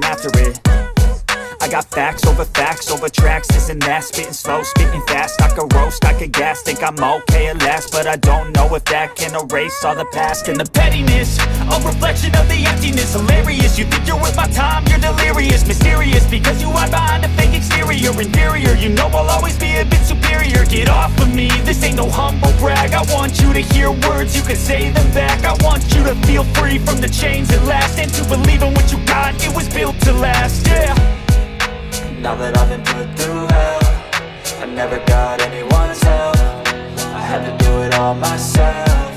getting after it. I got facts over tracks, this and that, spitting slow, spitting fast. I could roast, I could gas, think I'm okay at last, but I don't know if that can erase all the past. And the pettiness, a reflection of the emptiness. Hilarious, you think you're worth my time, you're delirious. Mysterious, because you hide behind a fake exterior. Inferior, you know I'll always be a bit superior. Get off of me, this ain't no humble brag. I want you to hear words, you can say them back. I want you to feel free from the chains at last, and to believe in what you got, it was built to last, yeah. Now that I've been put through hell, I never got anyone's help, I had to do it all myself.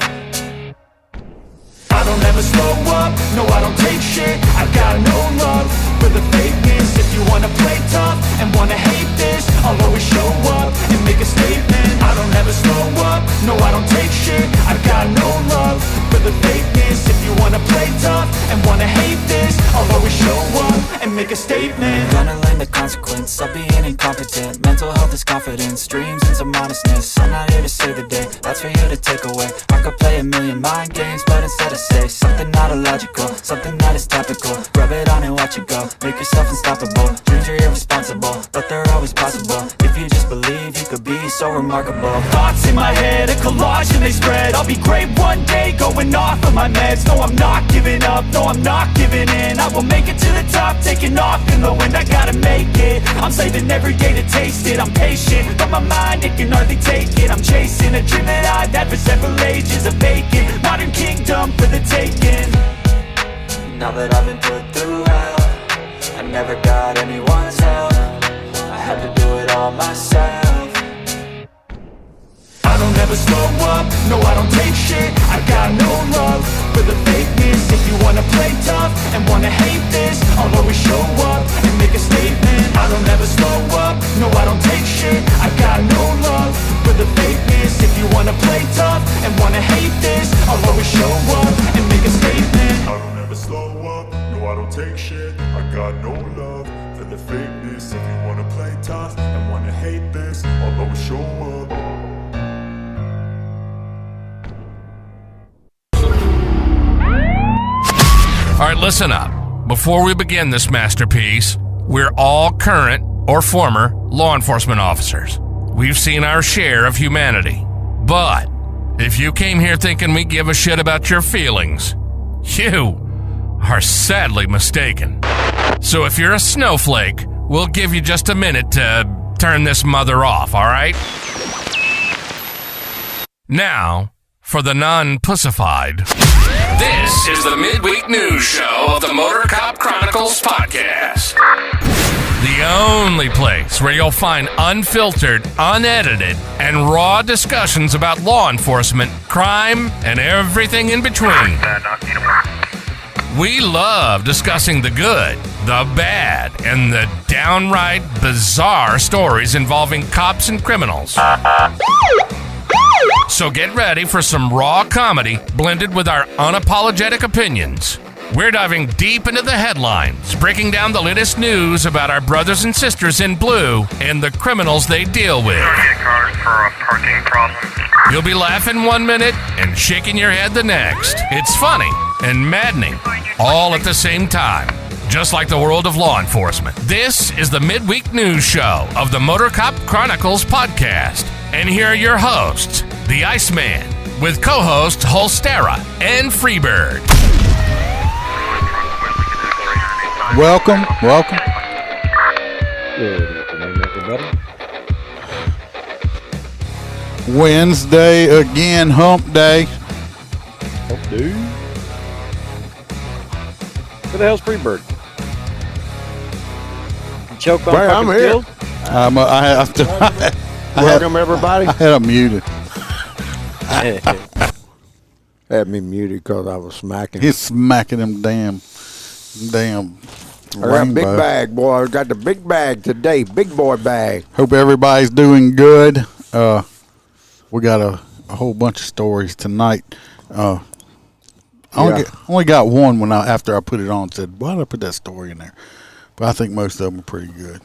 I don't ever slow up, no I don't take shit, I got no love for the fakeness. If you wanna play tough and wanna hate this, I'll always show up and make a statement. I don't ever slow up, no I don't take shit, I got no love for the fakeness. If you wanna play tough and wanna hate this, I'll always show up and make a statement. Gonna learn the consequence of being incompetent. Mental health is confidence, dreams and some honestness. I'm not here to save the day, that's for you to take away. I could play a million mind games, but instead I say something not illogical, something that is topical. Rub it on and watch it go, make yourself unstoppable. Dreams are irresponsible, but they're always possible. If you just believe, you could be so remarkable. Thoughts in my head, a collage and they spread. I'll be great one day, going off of my meds. No, I'm not giving up, no, I'm not giving in. I will make it to the top, taking off in the wind. I gotta make it, I'm saving every day to taste it. I'm patient, but my mind, it can hardly take it. I'm chasing a dream that I've had for several ages. A vacant, modern kingdom for the taking. Now that I've been put through hell, I never got anyone's help, I had to do it all myself. I don't ever slow up, no I don't take shit, I got no love for the fakeness. If you wanna play tough and wanna hate this, I'll always show up and make a statement. I don't ever slow up, no I don't take shit, I got no love for the fakeness. If you wanna play tough and wanna hate this, I'll always show up and make a statement. I don't ever slow up, no I don't take shit, I got no love for the fakeness. If you wanna play tough and wanna hate this, I'll always show up. All right, listen up. Before we begin this masterpiece, we're all current or former law enforcement officers. We've seen our share of humanity. But if you came here thinking we give a shit about your feelings, you are sadly mistaken. So if you're a snowflake, we'll give you just a minute to turn this mother off, all right? Now, for the non-pussified. This is the midweek news show of the Motorcop Chronicles podcast. The only place where you'll find unfiltered, unedited, and raw discussions about law enforcement, crime, and everything in between. We love discussing the good, the bad, and the downright bizarre stories involving cops and criminals. So get ready for some raw comedy blended with our unapologetic opinions. We're diving deep into the headlines, breaking down the latest news about our brothers and sisters in blue and the criminals they deal with. You'll be laughing 1 minute and shaking your head the next. It's funny and maddening, all at the same time, just like the world of law enforcement. This is the midweek news show of the Motorcop Chronicles podcast. And here are your hosts, the Iceman, with co-hosts Holstera and Freebird. Welcome. Good afternoon, everybody. Wednesday again, hump day. Hump day. Where the hell's Freebird? You choked on Wait, I'm fucking here. Field? I have to. Welcome, everybody. I had him muted. Had me muted because I was smacking. He's smacking them damn I got a big rainbow. bag, boy. I got the big bag today. Big boy bag. Hope everybody's doing good. We got a whole bunch of stories tonight. I only got one after I put it on. Said, why did I put that story in there? But I think most of them are pretty good.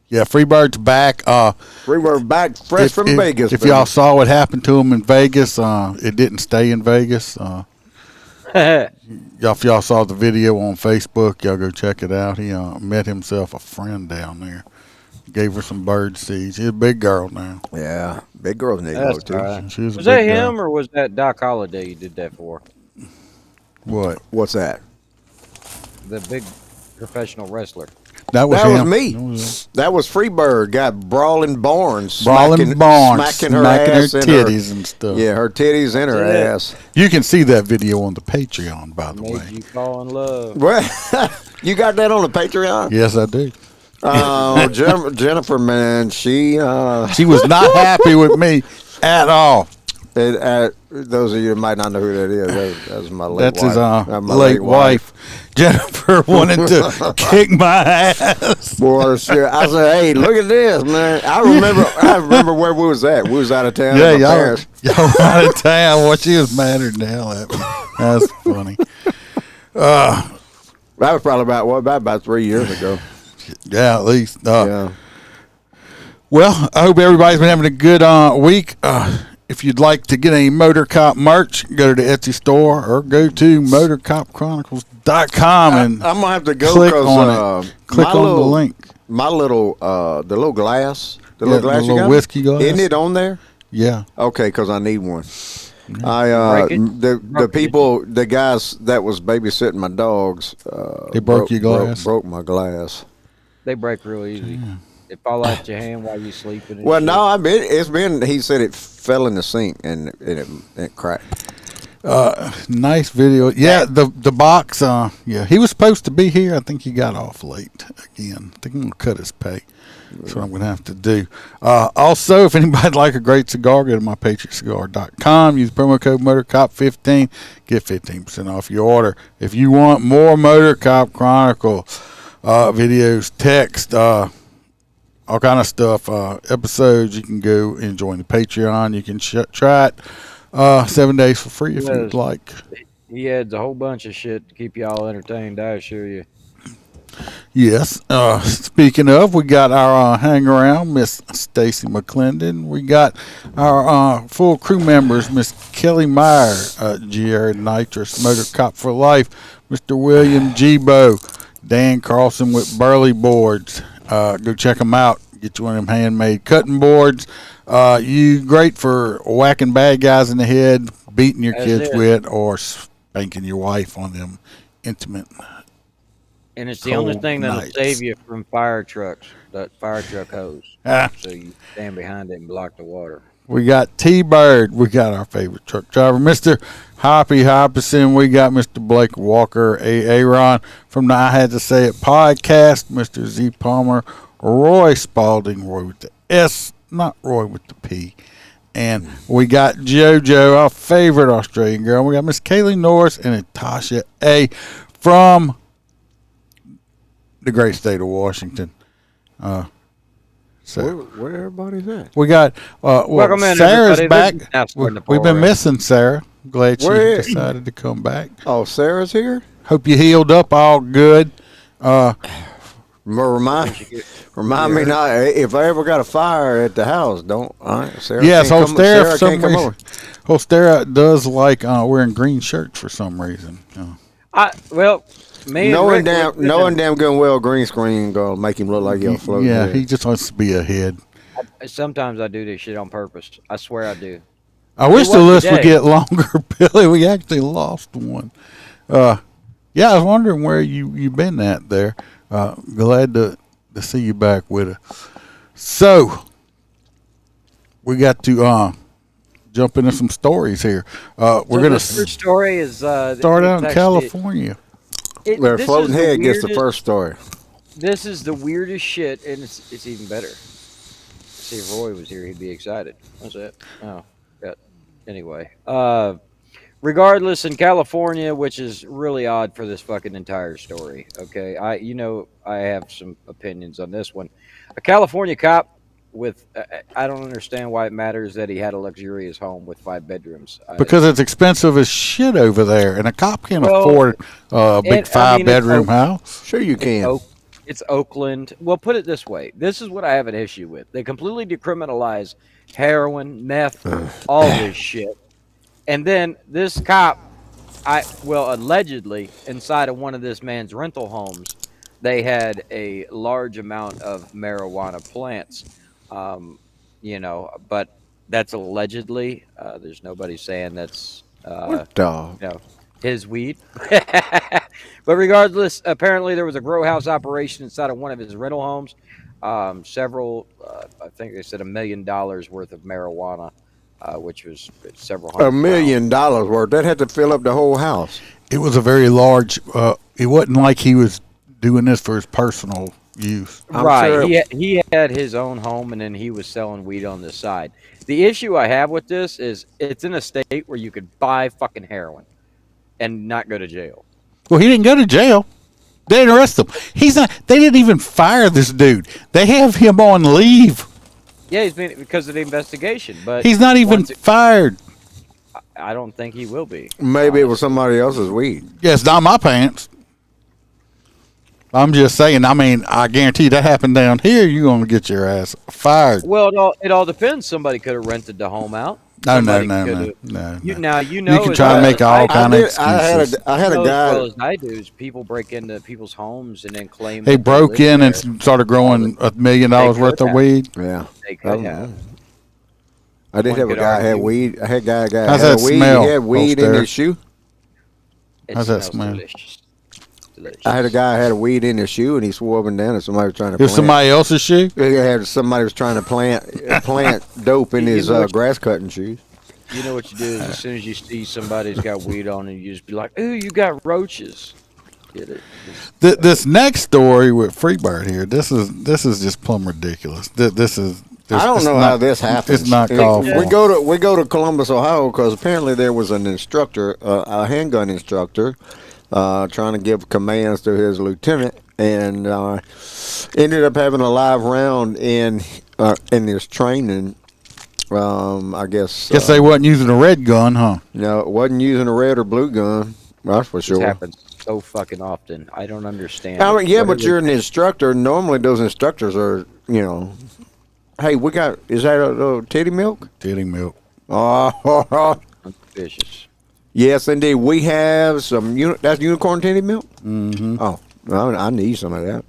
Yeah, Freebird's back. We were back fresh from Vegas. If baby. y'all saw what happened to him in Vegas, it didn't stay in Vegas. If y'all saw the video on Facebook, y'all go check it out. He met himself a friend down there. Gave her some bird seeds. She's a big girl now. Yeah, big girls need to go That's too. all right. She was Was a that big girl. him or was that Doc Holliday you did that for? What? What's that? The big professional wrestler. That was That was him. me. That was That was Freebird. Got Brawling Barnes. Brawling Barnes, Smacking her smacking ass her and titties and stuff. Yeah, her titties and her That's ass. You can see that video on the Patreon, by the Made way. you fall in love. Well, you got that on the Patreon? Yes, I do. Oh, Jennifer, man, she She was not happy with me at all. those of you that might not know who that is, that was my late That's wife. his My late wife. Jennifer wanted to kick my ass. Boy, shit. I said, "Hey, look at this, man." I remember where we was at. We was out of town. Yeah, with my y'all parents. were out of town. Well, she was madder than hell at me. That's funny. That was probably about 3 years ago. Yeah, at least. Yeah. Well, I hope everybody's been having a good week. If you'd like to get any Motorcop merch, go to the Etsy store or go to motorcopchronicles.com and I'm gonna have to go click because on it. Click on the link. My little the little glass, Yeah, the you little got? whiskey glass. Isn't it on there? Yeah. Okay, because I need one. Break it? The people, the guys that was babysitting my dogs, They broke your glass? broke my glass. They break real easy. It fall out your hand while you sleeping. and Well, shit. no, it's been. He said it fell in the sink and it cracked. Nice video. Yeah, the box. Yeah, he was supposed to be here. I think he got off late again. I think I'm gonna cut his pay. That's what I'm gonna have to do. Also, if anybody'd like a great cigar, go to mypatriotcigar.com. Use promo code MotorCop15. Get 15% off your order. If you want more Motorcop Chronicle videos, text, all kind of stuff, episodes, you can go and join the Patreon. You can try it 7 days for free if you'd like. He adds a whole bunch of shit to keep y'all entertained, I assure you. Yes. Speaking of, we got our hang around, Miss Stacy McClendon. We got our full crew members, Miss Kelly Meyer, GR Nitrous, Motor Cop for Life, Mr. William Gbo, Dan Carlson with Burley Boards. Go check them out. Get you one of them handmade cutting boards. You great for whacking bad guys in the head, beating your That's kids it. with, or spanking your wife on them intimate. And it's the only Cold thing that'll nights. save you from fire trucks, that fire truck hose. Ah. So you stand behind it and block the water. We got T-Bird. We got our favorite truck driver, Mr. Hoppy Hopperson. We got Mr. Blake Walker, Aaron from the I Had to Say It podcast, Mr. Z Palmer, Roy Spalding, Roy with the S, not Roy with the P. And we got JoJo, our favorite Australian girl. We got Miss Kaylee Norris and Natasha A. from the great state of Washington. So Where everybody's at? we got Welcome in, Sarah's everybody. back. This is now starting to We've pour been in. missing Sarah. Glad she Where- decided to come back. Oh, Sarah's here. Hope you healed up all good. Remind me not if I ever got a fire at the house. Don't. All right, Sarah. Yes, can't come- Hostera for Sarah some can't come reason. over. Hostera does like wearing green shirts for some reason. Me and Knowing Rick, damn good and well, green screen gonna make him look like he'll float. Yeah, ahead. he just wants to be ahead. sometimes I do this shit on purpose. I swear I do. I wish the was list would today. get longer, Billy. We actually lost one. Yeah, I was wondering where you been at there. Glad to see you back with us. So we got to jump into some stories here. We're gonna this first story is start out in California. Where Floating Head gets the first story. This is the weirdest shit, and it's even better. See, if Roy was here, he'd be excited. What's that? Oh, yeah. Anyway, regardless, in California, which is really odd for this fucking entire story. Okay, I have some opinions on this one. A California cop with I don't understand why it matters that he had a luxurious home with 5 bedrooms. Because it's expensive as shit over there, and a cop can't afford a big it's 5-bedroom house. Sure, you can. It's Oakland. Well, put it this way. This is what I have an issue with. They completely decriminalize heroin, meth, all this shit. And then this cop Well, allegedly, inside of one of this man's rental homes, they had a large amount of marijuana plants. Um, but that's allegedly. There's nobody saying that's What the? his weed. But regardless, apparently there was a grow house operation inside of one of his rental homes. Several, I think they said $1 million worth of marijuana, which was several hundred. $1 million worth. That had to fill up the whole house. It was a very large. It wasn't like he was doing this for his personal use. I'm Right. sure He had his own home, and then he was selling weed on the side. The issue I have with this is it's in a state where you could buy fucking heroin and not go to jail. Well, he didn't go to jail. They didn't arrest him. He's not. They didn't even fire this dude. They have him on leave. Yeah, he's been because of the investigation, but He's not even fired. I don't think he will be. maybe it was somebody else's weed. Yeah, it's not my pants. I'm just saying. I mean, I guarantee that happened down here. You're gonna get your ass fired. Well, it all depends. Somebody could have rented the home out. No. You can try to make all kind of excuses. I had a as guy. well as I do is people break into people's homes and then claim They that broke live in there. and started growing $1 million worth of weed. Yeah. They could have. I did One have a could guy had argue. weed. I had a guy How's had that weed. smell, He had weed in Holster? his shoe. It How's that smells smell? delicious. Delicious. I had a guy had a weed in his shoe, and he swore up and down that somebody was trying to It was plant. somebody else's shoe. He had somebody was trying to plant dope in his grass cutting shoes. You know what you do is as soon as you see somebody's got weed on, and you just be like, "Ooh, you got roaches." Get it? This next story with Freebird here. This is just plumb ridiculous. This is. I don't know how this happens. It's not called for. We go to Columbus, Ohio, because apparently there was an instructor, a handgun instructor, trying to give commands to his lieutenant, and ended up having a live round in his training. I guess. Guess they wasn't using a red gun, huh? No, it wasn't using a red or blue gun. That's for This sure. happens so fucking often. I don't understand. I mean, yeah, What but are you're an instructor. Normally, those instructors are, hey, is that a titty milk? Titty milk. Oh, they vicious? yes, indeed. We have some, that's unicorn titty milk? Mm-hmm. Oh, I need some of that.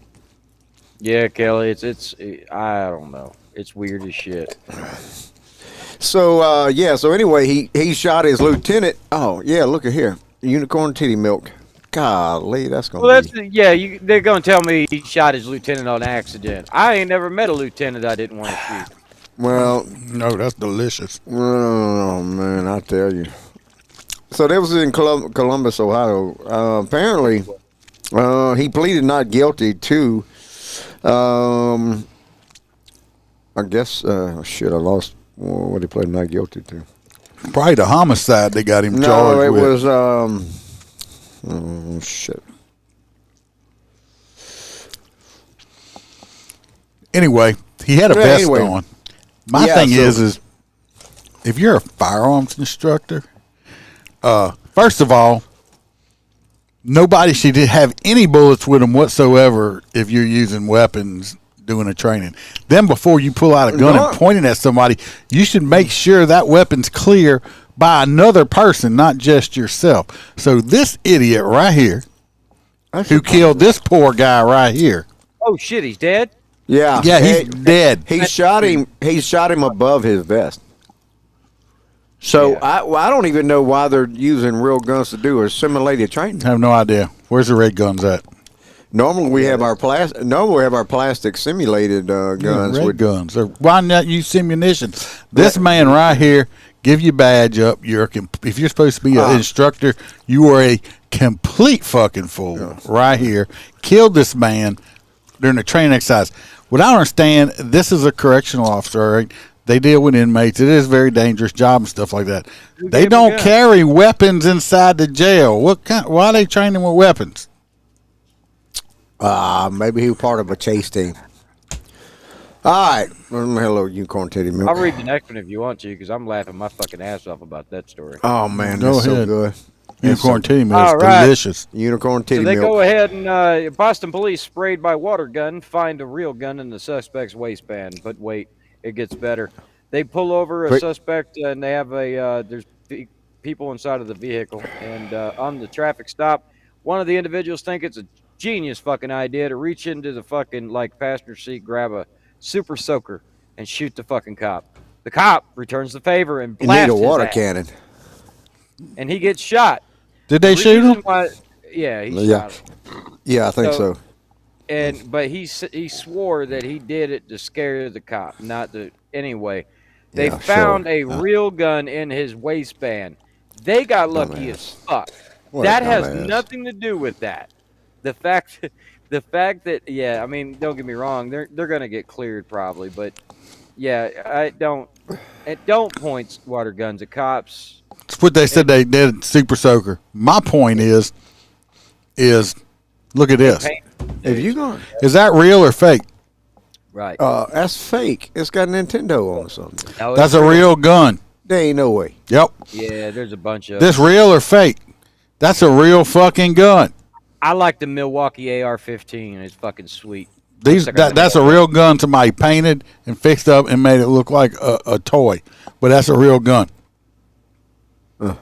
Yeah, Kelly. It's I don't know. It's weird as shit. So, so anyway, he shot his lieutenant. Oh, yeah, look at here. Unicorn titty milk. Golly, that's going Well, to be. they're gonna tell me he shot his lieutenant on accident. I ain't never met a lieutenant I didn't want to shoot. Well, No, that's delicious. oh, man, I tell you. So that was in Columbus, Ohio. Apparently, he pleaded not guilty to, I guess, shit, I lost what he pleaded not guilty to. Probably the homicide they got him No, charged it with. was, shit. Anyway, he had a Yeah, vest anyway. on. My Yeah, thing so- is if you're a firearms instructor, first of all, nobody should have any bullets with them whatsoever if you're using weapons doing a training. Then before you pull out a gun No. and point it at somebody, you should make sure that weapon's clear by another person, not just yourself. So this idiot right here, who killed this poor guy right here, Oh shit, he's dead. Yeah, yeah, he's dead. He shot him. He shot him above his vest. So Yeah. I don't even know why they're using real guns to do a simulated training. I have no idea. Where's the red guns at? Normally we have our plastic simulated guns. Red with, guns. Or why not use simunition? This man right here, give your badge up. If you're supposed to be an instructor, you are a complete fucking fool. Right here, killed this man during a training exercise. What I don't understand, this is a correctional officer. Right? They deal with inmates. It is a very dangerous job and stuff like that. They gave him a don't gun? carry weapons inside the jail. Why are they training with weapons? maybe he was part of a chase team. All right. Hello, unicorn titty milk. I'll read the next one if you want to, because I'm laughing my fucking ass off about that story. Oh man, Go that's so ahead. good. Unicorn titty milk All is right. delicious. Unicorn titty So they milk. go ahead and Boston police sprayed by water gun find a real gun in the suspect's waistband. But wait, it gets better. They pull over a Wait. suspect and they have a there's people inside of the vehicle. And on the traffic stop, one of the individuals think it's a genius fucking idea to reach into the fucking like passenger seat, grab a super soaker, and shoot the fucking cop. The cop returns the favor and You blasts need a water his ass, cannon. and he gets shot. Did they shoot him? Yeah, he Yeah. shot him. Yeah, I think so. But he swore that he did it to scare the cop, not to. Anyway, they Yeah, found sure. a real gun in his waistband. They got lucky as fuck. What a That has dumbass. nothing to do with that. The fact that yeah, I mean, don't get me wrong, they're gonna get cleared probably, but yeah, don't point water guns at cops. That's what they said they did. Super soaker. My point is look at this. If you going, Is that real or fake? Right. that's fake. It's got Nintendo on or something. No, That's it's a real gun. There ain't no way. Yep. Yeah, there's a bunch of. This real or fake? That's a real fucking gun. I like the Milwaukee AR-15. It's fucking sweet. These Looks like that's a real gun somebody painted and fixed up and made it look like a toy, but that's a real gun. Okay.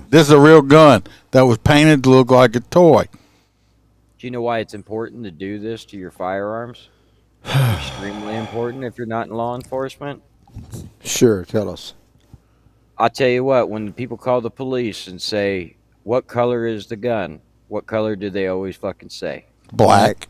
This is a real gun that was painted to look like a toy. Do you know why it's important to do this to your firearms? Extremely important if you're not in law enforcement. Sure, tell us. I'll tell you what, when people call the police and say, what color is the gun? What color do they always fucking say? Black.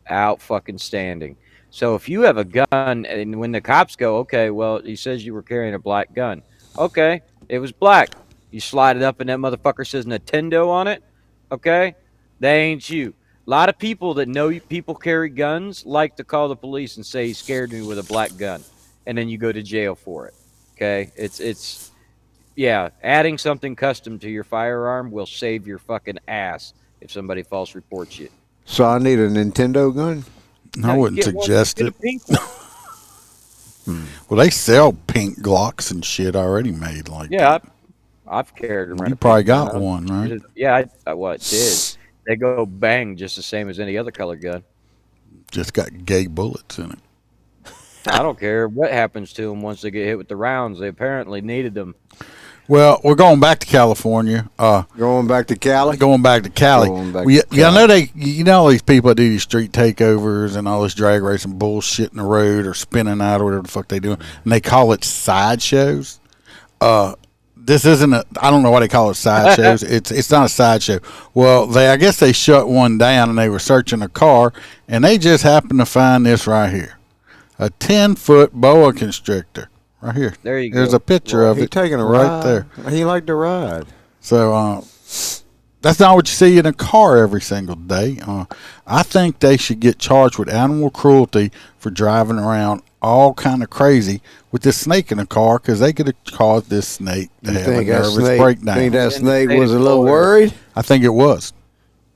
Out fucking standing. So if you have a gun and when the cops go, okay, well, he says you were carrying a black gun. Okay, it was black. You slide it up and that motherfucker says Nintendo on it. Okay, that ain't you. A lot of people that know people carry guns like to call the police and say he scared me with a black gun. And then you go to jail for it. Okay, it's yeah, adding something custom to your firearm will save your fucking ass if somebody false reports you. So I need a Nintendo gun? I wouldn't Get one, suggest get a it. pink one. Well, they sell pink Glocks and shit already made like Yeah, that. I've carried them. You probably got one, right? Yeah, I did. They go bang just the same as any other color gun. Just got gay bullets in it. I don't care what happens to them once they get hit with the rounds. They apparently needed them. Well, we're going back to California. Going back to Cali? Going back to Cali. Going back Well, to yeah, I Cali. know you know all these people that do these street takeovers and all this drag racing bullshit in the road or spinning out or whatever the fuck they do, and they call it sideshows. This isn't I don't know why they call it sideshows. It's not a sideshow. Well, I guess they shut one down and they were searching a car and they just happened to find this right here, a 10-foot boa constrictor. Right here. There you go. There's a picture of He it taking a right ride. there. He liked to ride. So that's not what you see in a car every single day. I think they should get charged with animal cruelty for driving around all kind of crazy with this snake in the car because they could have caused this snake to have a nervous breakdown. Think that In snake the state was a of little Florida. worried? I think it was.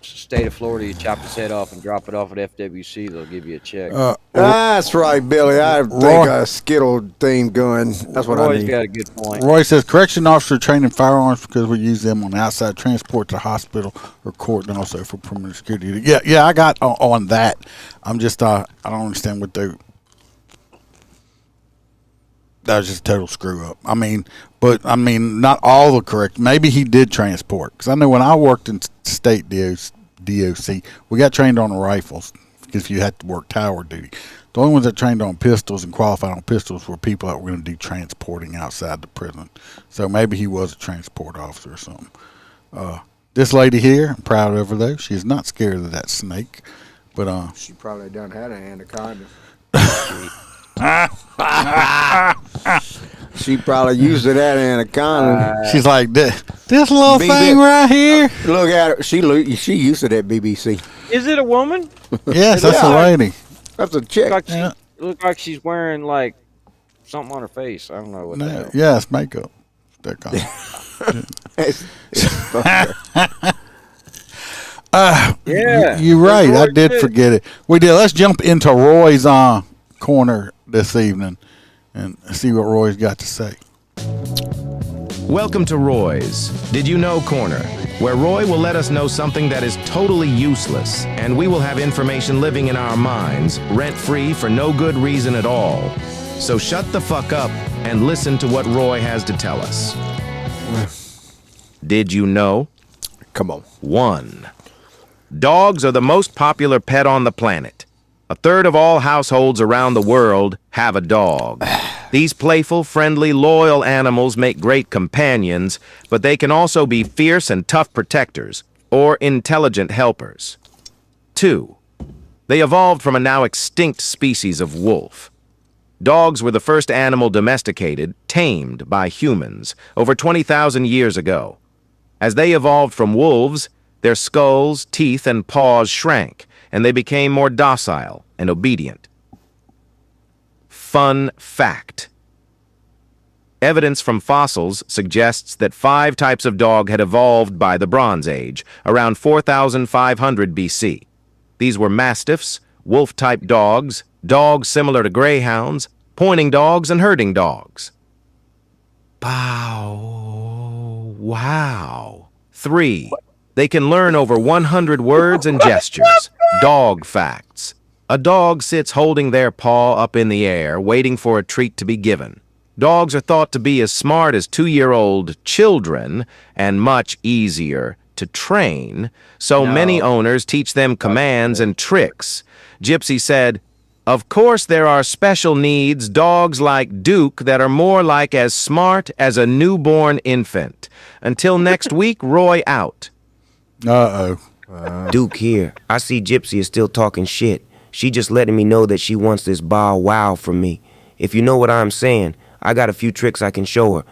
State of Florida, you chop his head off and drop it off at FWC. They'll give you a check. That's right, Billy. I think Roy- a Skittle themed gun. That's what I Roy's need. got a good point. Roy says correction officer training firearms because we use them on outside transport to hospital or court and also for perimeter security. Yeah, I got on that. I'm just I don't understand what they. That was just a total screw up. I mean, not all the correct. Maybe he did transport because I know when I worked in state DOC, we got trained on the rifles because you had to work tower duty. The only ones that trained on pistols and qualified on pistols were people that were going to do transporting outside the prison. So maybe he was a transport officer or something. This lady here, I'm proud of her though. She is not scared of that snake, but She probably done had an anaconda. She probably used that anaconda. she's like this little BB thing right here. Look at her. She used to that BBC. Is it a woman? Yes, that's a lady. That's a chick. Like Yeah. look like she's wearing like something on her face. I don't know what the hell. Yeah, it's makeup. That kind of. Yeah, You're right. I Roy did did. forget it. We did. Let's jump into Roy's corner this evening and see what Roy's got to say. Welcome to Roy's Did You Know Corner, where Roy will let us know something that is totally useless, and we will have information living in our minds, rent-free for no good reason at all. So shut the fuck up and listen to what Roy has to tell us. Did you know? Come on. 1. Dogs are the most popular pet on the planet. A third of all households around the world have a dog. These playful, friendly, loyal animals make great companions, but they can also be fierce and tough protectors or intelligent helpers. 2. They evolved from a now extinct species of wolf. Dogs were the first animal domesticated, tamed by humans, over 20,000 years ago. As they evolved from wolves, their skulls, teeth, and paws shrank, and they became more docile and obedient. Fun fact. Evidence from fossils suggests that 5 types of dog had evolved by the Bronze Age, around 4,500 BC. These were mastiffs, wolf-type dogs, dogs similar to greyhounds, pointing dogs, and herding dogs. Wow. 3. They can learn over 100 words and gestures. Dog facts. A dog sits holding their paw up in the air, waiting for a treat to be given. Dogs are thought to be as smart as 2-year-old children and much easier to train, so many owners teach them commands and tricks. Gypsy said, "Of course there are special needs dogs like Duke that are more like as smart as a newborn infant. Until next week, Roy out." Uh-oh. Duke here. I see Gypsy is still talking shit. She just letting me know that she wants this bow wow from me. If you know what I'm saying, I got a few tricks I can show her.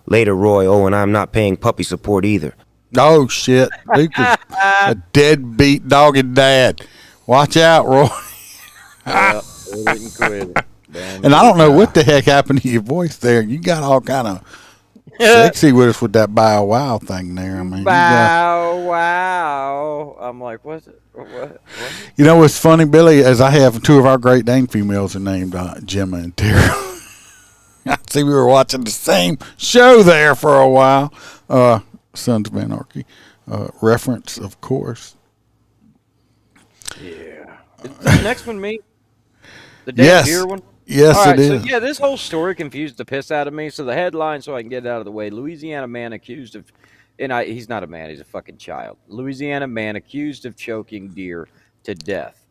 Later, Roy. Oh, and I'm not paying puppy support either. Oh, shit. Duke is a deadbeat doggy dad. Watch out, Roy. Yeah, we didn't quit. And I don't know what the heck happened to your voice there. You got all kind of sexy with us with that bow wow thing there. I mean, Bow wow. I'm like, what's it? What? you know what's funny, Billy, is I have 2 of our Great Dane females are named Gemma and Tara. I see we were watching the same show there for a while. Sons of Anarchy. Reference, of course. Yeah. Is the next one me? The damn deer one? Yes, All right, it is. So, yeah, this whole story confused the piss out of me. So the headline, so I can get it out of the way: Louisiana man accused of, he's not a man, he's a fucking child. Louisiana man accused of choking deer to death.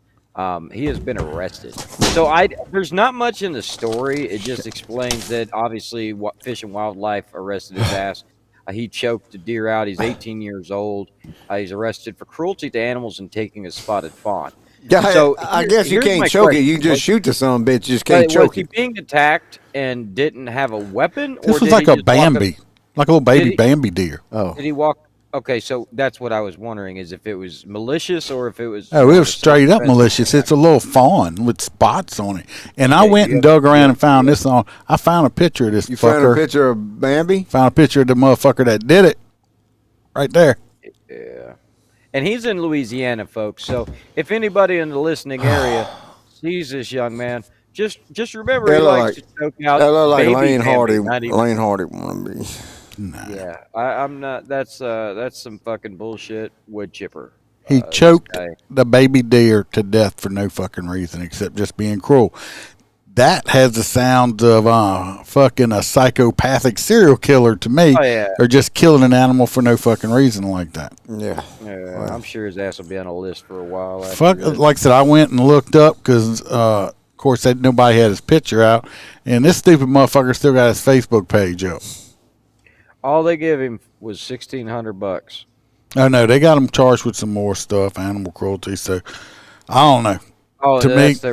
He has been arrested. So there's not much in the story. It just explains that obviously Fish and Wildlife arrested his ass. He choked a deer out. He's 18 years old. He's arrested for cruelty to animals and taking a spotted fawn. Yeah, So I guess you here's can't my choke it. question. You can just shoot the son of a bitch. You just can't Was choke he it. being attacked and didn't have a weapon? This or was did like he a just walk up- Bambi. Like a little baby Did he- Bambi deer. Oh, Did he walk? Okay, so that's what I was wondering: is if it was malicious or if it was. Oh, it was straight up malicious. It's a little fawn with spots on it. And I went and dug around and found this on. I found a picture of this you fucker. found a picture of Bambi? Found a picture of the motherfucker that did it. Right there. Yeah, and he's in Louisiana, folks. So if anybody in the listening area sees this young man, just remember he That look likes to choke out. That look like baby Lane Bambi, Hardy. not even- Lane Hardy wanna be. Yeah, I'm not. That's some fucking bullshit wood chipper. He This choked guy. the baby deer to death for no fucking reason except just being cruel. That has the sounds of fucking a psychopathic serial killer to me. Oh, yeah. Or just killing an animal for no fucking reason like that. Yeah. Yeah, I'm sure his ass will be on a list for a while. after Fuck, this. like I said, I went and looked up because, of course, nobody had his picture out, and this stupid motherfucker still got his Facebook page up. All they give him was $1,600. Oh no, they got him charged with some more stuff, animal cruelty. So I don't know. Oh, To that's me-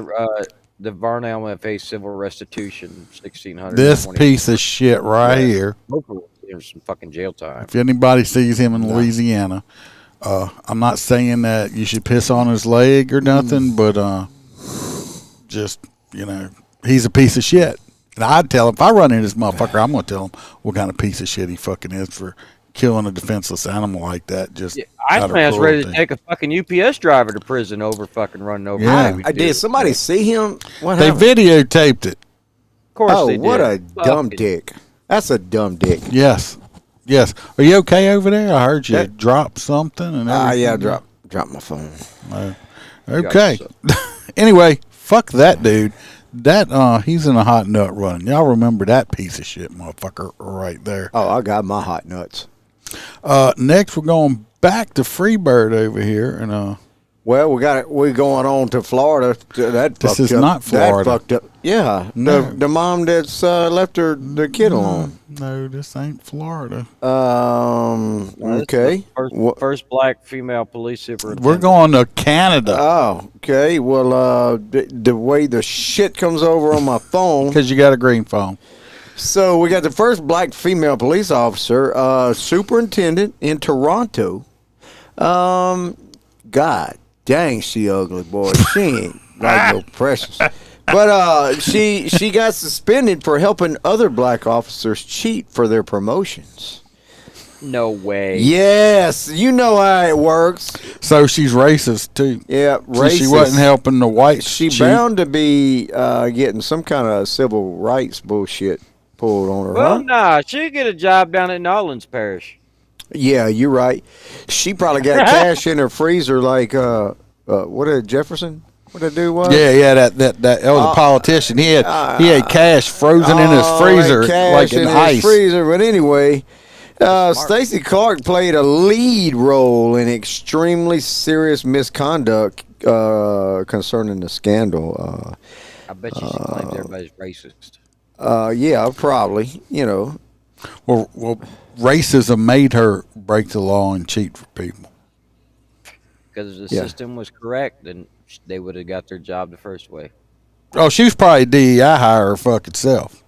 the Varnell will face civil restitution, $1,600. This piece of shit right here. Hopefully there's some fucking jail time. If anybody sees him in Louisiana, I'm not saying that you should piss on his leg or nothing, but just he's a piece of shit. And I'd tell him if I run into this motherfucker, I'm gonna tell him what kind of piece of shit he fucking is for killing a defenseless animal like that. Just out of Iceman's ready to cruelty. take a fucking UPS driver to prison over fucking running over. Yeah. baby I deer. did. Somebody see him? What They happened? videotaped it. Of course Oh, they what did. a dumb Fucking- dick. That's a dumb dick. Yes. Are you okay over there? I heard you drop something and everything. Yeah, drop my phone. Okay. Gotcha. Anyway, fuck that dude. That he's in a hot nut running. Y'all remember that piece of shit motherfucker right there. Oh, I got my hot nuts. Next we're going back to Freebird over here, and Well, we're going on to Florida. That This is fucked up. not Florida. That fucked up. Yeah, No. the mom that's left the kid alone. no, this ain't Florida. Okay. First black female police superintendent. We're going to Canada Oh, okay. Well, the way the shit comes over on my phone. because you got a green phone. So we got the first black female police officer, superintendent in Toronto. God dang, she ugly, boy. She ain't like no precious. But she got suspended for helping other black officers cheat for their promotions. No way. Yes, you know how it works. So she's racist too. Yeah, So racist. she wasn't helping the whites. She cheat. bound to be getting some kind of civil rights bullshit pulled on her. Well, huh? nah, she'd get a job down in Nolans Parish. Yeah, you're right. She probably got cash in her freezer like what did Jefferson? What that dude was? Yeah, that was a politician. He had cash frozen in his freezer like in an his ice. freezer. But anyway, Stacey Clark played a lead role in extremely serious misconduct concerning the scandal. I bet you she claims everybody's racist. Yeah, probably. You know. Well, racism made her break the law and cheat for people. Because the Yeah. system was correct, then they would have got their job the first way. Oh, she was probably DEI hire her fucking self.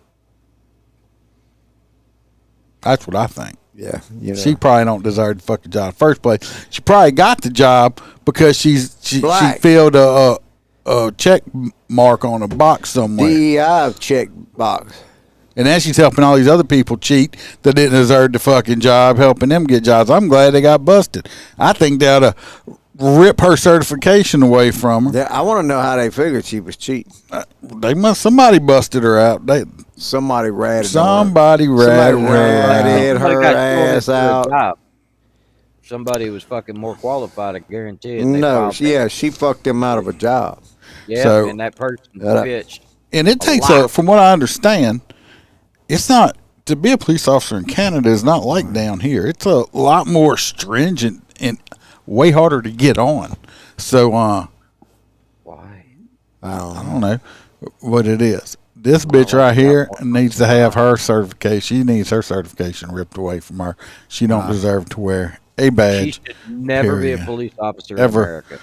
That's what I think. Yeah. You know. She probably don't deserve the fucking job in the first place. She probably got the job because she Black. filled a check mark on a box somewhere. DEI check box. And then she's helping all these other people cheat that didn't deserve the fucking job, helping them get jobs. I'm glad they got busted. I think they ought to rip her certification away from her. I want to know how they figured she was cheating. Somebody busted her out. Somebody ratted Somebody ratted her ratted out. Somebody her got thrown ass into a out. job. Somebody was fucking more qualified, I guarantee it. They No, filed yeah, she fucked him out of a job. Yeah, So- and that person That- bitched. And it takes from what I understand, it's not to be a police officer in Canada is not like down here. It's a lot more stringent and way harder to get on. So Why? I don't know what it is. This bitch right here needs to have her certification. She needs her certification ripped away from her. She don't deserve to wear a She badge. should never be a period. police officer Ever. in America.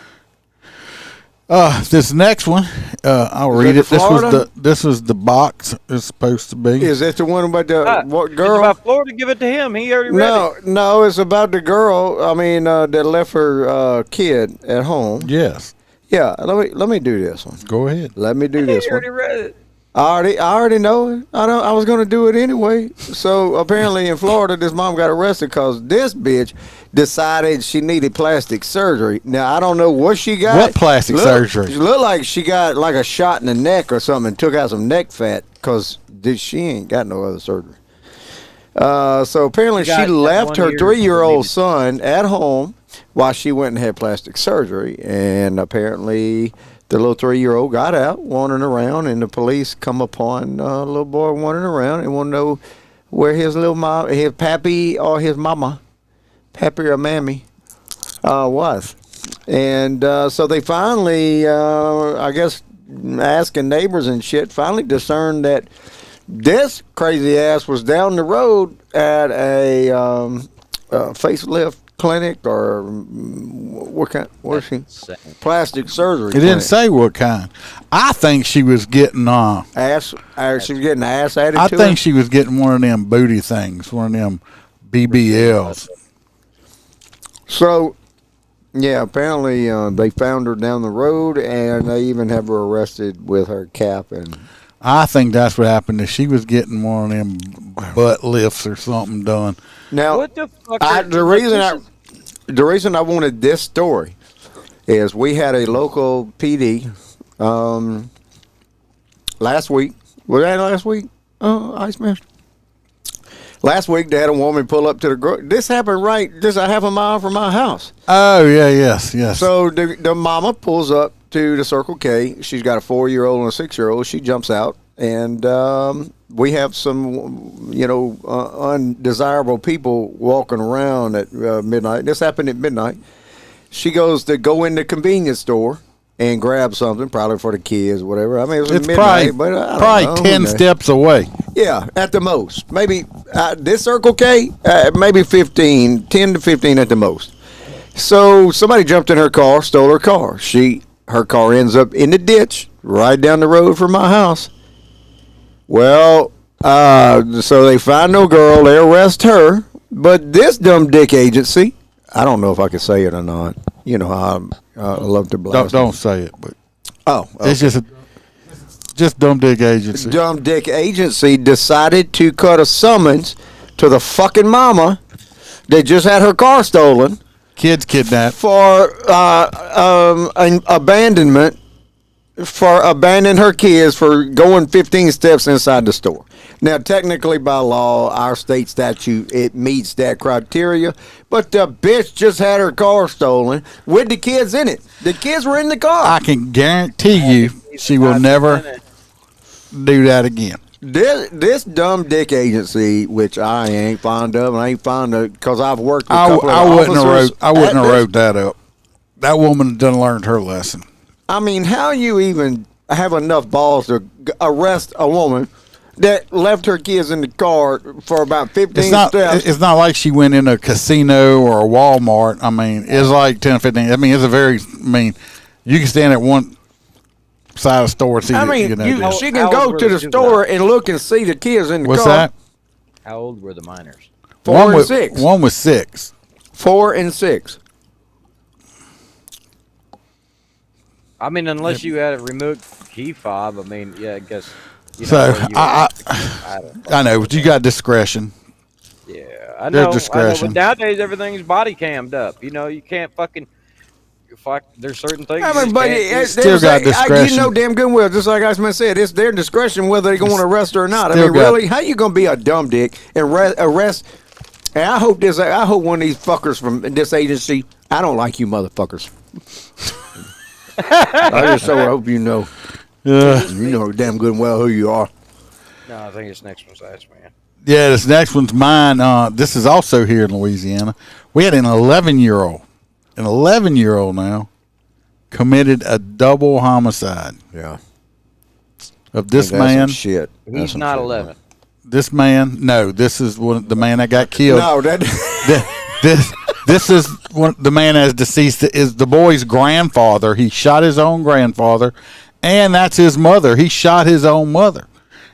This next one, I'll read that it. Florida? This was the box it's supposed to be. Is that the one about the what It's girl? about Florida, give it to him. He already read it. No, it's about the girl. I mean, that left her kid at home. Yes. Yeah, let me do this one. Go ahead. Let me do He this one. already read it. I already know it. I was going to do it anyway. So apparently in Florida, this mom got arrested because this bitch decided she needed plastic surgery. Now I don't know what she got. What plastic surgery? It looked like she got like a shot in the neck or something and took out some neck fat because she ain't got no other surgery. So apparently She she got left 1 her year 3-year-old deleted. son at home while she went and had plastic surgery, and apparently the little 3-year-old got out wandering around, and the police come upon a little boy wandering around and want to know where his little mom, his pappy or his mama, pappy or mammy, was. And so they finally, I guess, asking neighbors and shit, finally discerned that this crazy ass was down the road at a facelift clinic or what kind? What's she? Plastic surgery. It didn't clinic. say what kind. I think she was getting Ass. She was getting ass added I to think her. she was getting one of them booty things, one of them BBLs. So, yeah, apparently they found her down the road, and they even have her arrested with her cap and. I think that's what happened. Is she was getting one of them butt lifts or something done. Now, What the fuck? the reason I wanted this story is we had a local PD last week. Was that last week? Iceman. Last week they had a woman pull up to the this happened right just a half a mile from my house. Oh yeah, yes. So the mama pulls up to the Circle K. She's got a 4-year-old and a 6-year-old. She jumps out, and we have some, undesirable people walking around at midnight. This happened at midnight. She goes to go in the convenience store and grab something, probably for the kids, whatever. I mean, it was It's midnight, but I don't know. 10 steps away. Yeah, at the most. Maybe this Circle K, maybe 10 to 15 at the most. So somebody jumped in her car, stole her car. Her car ends up in the ditch right down the road from my house. Well, so they find no girl, they arrest her, but this dumb dick agency, I don't know if I can say it or not. You know how I love to blast. Don't say it, but okay. It's just dumb dick agency. Dumb dick agency decided to cut a summons to the fucking mama that just had her car stolen. Kids kidnapped. For abandonment, for abandoning her kids for going 15 steps inside the store. Now, technically, by law, our state statute, it meets that criteria. But the bitch just had her car stolen with the kids in it. The kids were in the car. I can guarantee you she will never do that again. This dumb dick agency, which I ain't fond of, and I ain't fond of because I've worked with a couple of officers. I wouldn't have wrote that up. That woman done learned her lesson. I mean, how you even have enough balls to arrest a woman that left her kids in the car for about 15 steps? It's not like she went in a casino or a Walmart. I mean, it's like 10, 15. I mean, you can stand at one side of the store and see. She can go to the store and look and see the kids in the car. What's that? How old were the minors? 4 and 6. One was 6. 4 and 6. I mean, unless you had a remote key fob, I mean, yeah, I guess. I know, but you got discretion. Yeah, I know. Discretion. But nowadays, everything's body cammed up. You know, you can't fucking. There's certain things. I mean, but still got discretion. You know damn good well, just like Iceman said, it's their discretion whether they're going to arrest her or not. I mean, really, how you going to be a dumb dick and arrest? And I hope one of these fuckers from this agency. I don't like you, motherfuckers. I hope you know. You know damn good and well who you are. No, I think this next one's Iceman. Yeah, this next one's mine. This is also here in Louisiana. We had an 11-year-old. An 11-year-old now committed a double homicide. Yeah. Of this man. Shit. He's not 11. This man. No, this is the man that got killed. No, This is the man as deceased is the boy's grandfather. He shot his own grandfather, and that's his mother. He shot his own mother.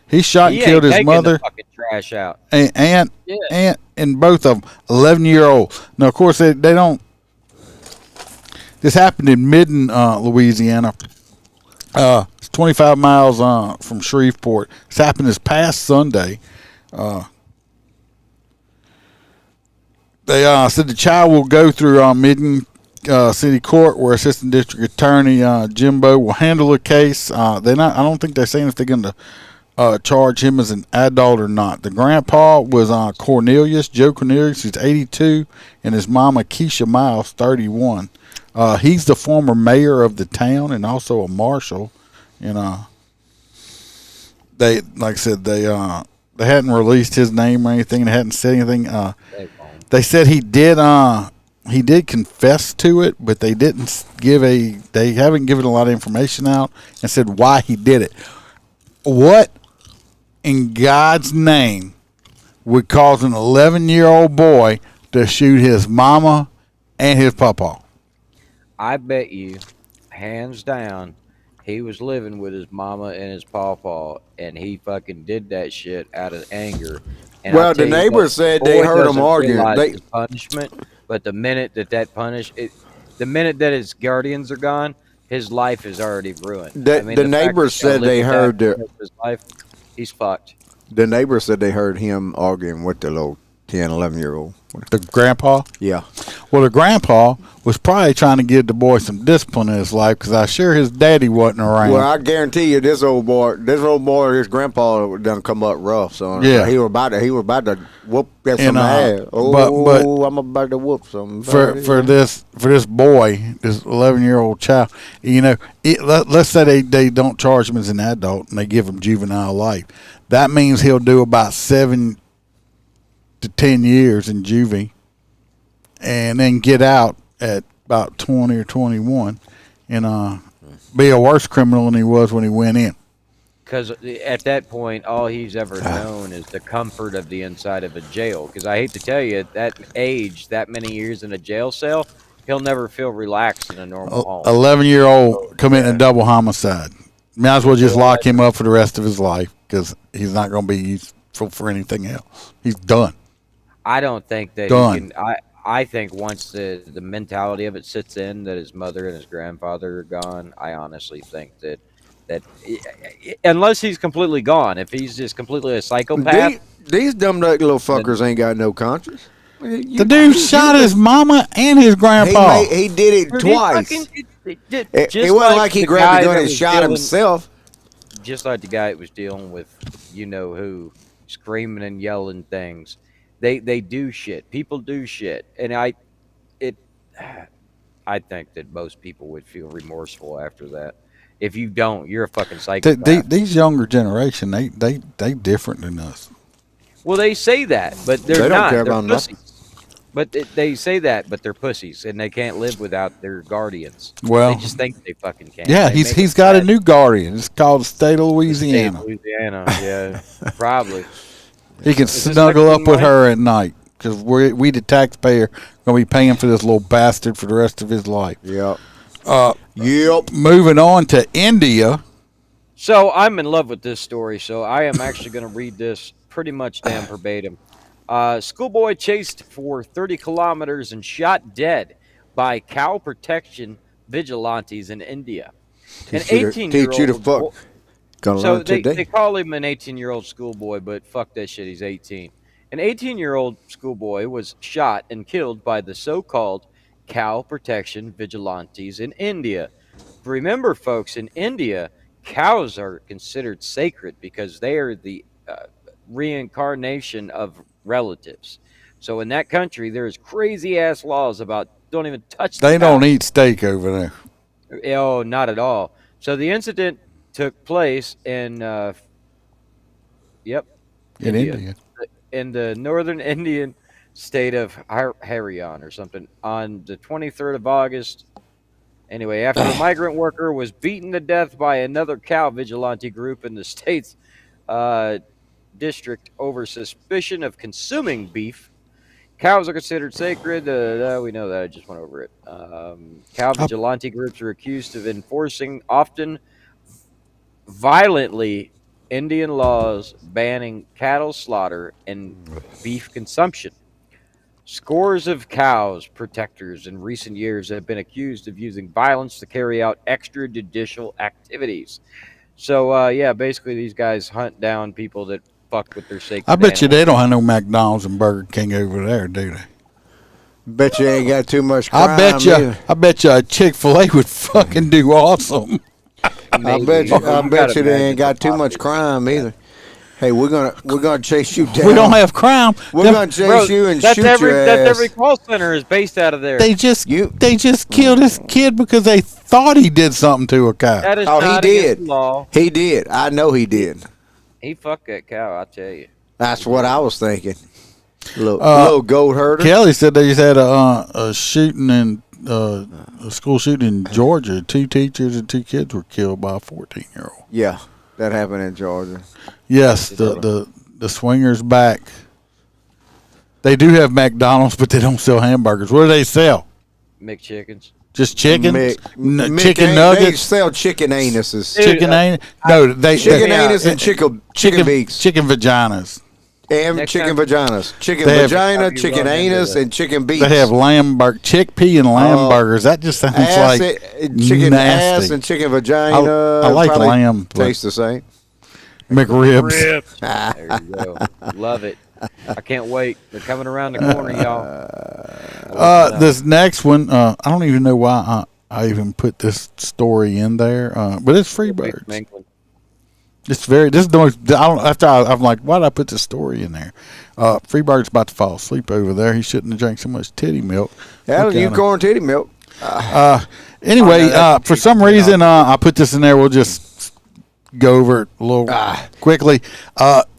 He shot and killed his mother. The fucking trash out. And both of them, 11-year-old. Now, of course, they don't. This happened in Midden, Louisiana. It's 25 miles from Shreveport. This happened this past Sunday. They said the child will go through Midden City Court, where Assistant District Attorney Jimbo will handle the case. I don't think they're saying if they're going to charge him as an adult or not. The grandpa was Joe Cornelius. He's 82, and his mama Keisha Miles, 31. He's the former mayor of the town and also a marshal. And they, like I said, they hadn't released his name or anything. They hadn't said anything. They said he did confess to it, but they haven't given a lot of information out and said why he did it. What in God's name would cause an 11-year-old boy to shoot his mama and his papa? I bet you, hands down, he was living with his mama and his pawpaw, and he fucking did that shit out of anger. And well, the neighbors said they heard him arguing. His punishment, but the minute the minute that his guardians are gone, his life is already ruined. The neighbors said they heard his life. He's fucked. The neighbors said they heard him arguing with the little 10, 11-year-old. The grandpa? Yeah. Well, the grandpa was probably trying to give the boy some discipline in his life because I sure his daddy wasn't around. Well, I guarantee you, this his grandpa done come up rough. So Yeah. he was about to whoop that some And, ass. but I'm about to whoop some. for this boy, this 11-year-old child, let's say they don't charge him as an adult and they give him juvenile life. That means he'll do about 7 to 10 years in juvie, and then get out at about 20 or 21, and be a worse criminal than he was when he went in. Because at that point, all he's ever known is the comfort of the inside of a jail. Because I hate to tell you, at that age, that many years in a jail cell, he'll never feel relaxed in a normal home. 11-year-old committing a double homicide. Might as well just lock him up for the rest of his life because he's not going to be useful for anything else. He's done. I don't think that Done. he can. I think once the mentality of it sits in that his mother and his grandfather are gone, I honestly think that unless he's completely gone, if he's just completely a psychopath, these dumb little fuckers ain't got no conscience. The dude shot his mama and his grandpa. He did it twice. It wasn't like he grabbed a gun and shot himself. Just like the guy that was dealing with, who, screaming and yelling things. They do shit. People do shit, and I think that most people would feel remorseful after that. If you don't, you're a fucking psychopath. These younger generation, they different than us. Well, they say that, but They they're don't not. care They're about pussies. nothing. But they say that, but they're pussies, and they can't live without their guardians. Well, they just think they fucking can. Yeah, They he's make got a it new guardian. It's called the state of bad. Louisiana. State of Louisiana, yeah, probably. He can Is this snuggle fucking up with right? her at night because we the taxpayer gonna be paying for this little bastard for the rest of his life. Yep. Yep. Moving on to India. So I'm in love with this story, so I am actually going to read this pretty much damn verbatim. Schoolboy chased for 30 kilometers and shot dead by cow protection vigilantes in India. An 18-year-old. Teach you to fuck. Gonna So learn they today. call him an 18-year-old schoolboy, but fuck that shit, he's 18. An 18-year-old schoolboy was shot and killed by the so-called cow protection vigilantes in India. Remember, folks, in India, cows are considered sacred because they are the reincarnation of relatives. So in that country, there's crazy-ass laws about don't even touch the They don't cow. eat steak over there. Oh, not at all. So the incident took place in, In India. India. In the northern Indian state of Haryana or something on the 23rd of August. Anyway, after a migrant worker was beaten to death by another cow vigilante group in the state's district over suspicion of consuming beef. Cows are considered sacred. We know that. I just went over it. Cow vigilante groups are accused of enforcing often violently Indian laws banning cattle slaughter and beef consumption. Scores of cows protectors in recent years have been accused of using violence to carry out extrajudicial activities. So, basically these guys hunt down people that fuck with their sacred I bet you animals. they don't have no McDonald's and Burger King over there, do they? Bet you ain't got too much crime. I bet you a Chick-fil-A would fucking do awesome. I bet you gotta they ain't imagine got the too much crime either. Hey, we're gonna chase you down. We don't have crime. We're Them- gonna chase Bro, you and that's shoot every your that's ass. every call center is based out of there. They just killed this kid because they thought he did something to a cow. That is Oh, he not did. against the law. He did. I know he did. He fucked that cow, I tell you. That's what I was thinking. Little goat herder. Kelly said they just had a shooting in a school shooting in Georgia. 2 teachers and 2 kids were killed by a 14-year-old. Yeah, that happened in Georgia. Yes, the swingers back. They do have McDonald's, but they don't sell hamburgers. What do they sell? McChickens. Just chicken, Mick chicken They nuggets, sell chicken anuses. chicken anus. No, they Chicken anus and chicken beaks. chicken vaginas. And Next chicken time- vaginas. Chicken They have- vagina, Have you chicken run into anus, that? and chicken beaks. They have lamb chickpea and lamb burgers. That just sounds ass, like chicken nasty. ass and chicken vagina. I like probably lamb, but- Taste the same. McRibs. There you go. Love it. I can't wait. They're coming around the corner, y'all. This next one, I don't even know why I even put this story in there, but it's Freebirds. This is the most. I'm like, why did I put this story in there? Freebird's about to fall asleep over there. He shouldn't have drank so much titty milk. Hell, you corn titty milk. Anyway, for some reason, I put this in there. We'll just go over it a little quickly.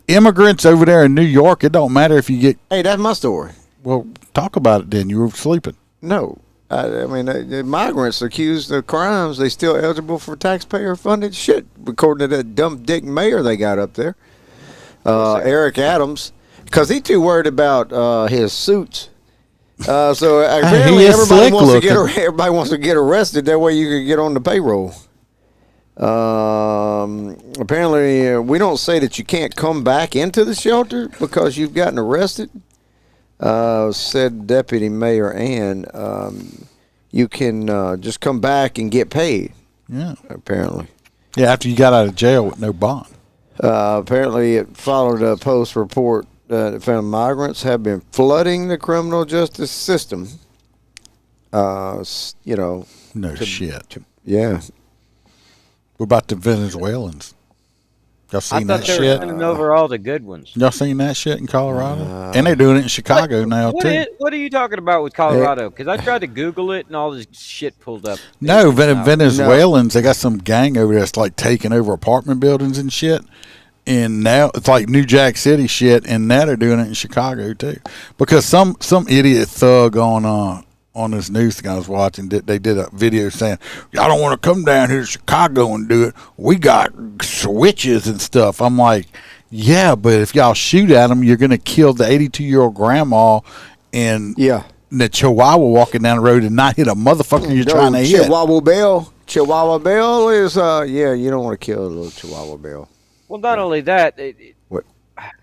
Immigrants over there in New York, it don't matter if you get. Hey, that's my story. Well, talk about it then. You were sleeping. No. I mean, the migrants accused of crimes, they still eligible for taxpayer-funded shit, according to that dumb dick mayor they got up there, Eric Adams, because he too worried about his suits. So apparently everybody wants to get arrested. That way you can get on the payroll. Apparently, we don't say that you can't come back into the shelter because you've gotten arrested. Said Deputy Mayor Ann, you can just come back and get paid. Yeah. Apparently. Yeah, after you got out of jail with no bond. Apparently, it followed a post report that found migrants have been flooding the criminal justice system. No shit. Yeah. What about the Venezuelans? Y'all seen that shit? I thought they were sending over all the good ones. Y'all seen that shit in Colorado? And they're doing it in Chicago now, too. What are you talking about with Colorado? Because I tried to Google it and all this shit pulled up. No, Venezuelans, they got some gang over there that's like taking over apartment buildings and shit. And now it's like New Jack City shit, and now they're doing it in Chicago, too. Because some idiot thug on this news thing I was watching, they did a video saying, y'all don't want to come down here to Chicago and do it. We got switches and stuff. I'm like, yeah, but if y'all shoot at them, you're going to kill the 82-year-old grandma and the Chihuahua walking down the road and not hit a motherfucker you're trying to hit. Chihuahua Bell is, you don't want to kill a little Chihuahua Bell. Well, not only that,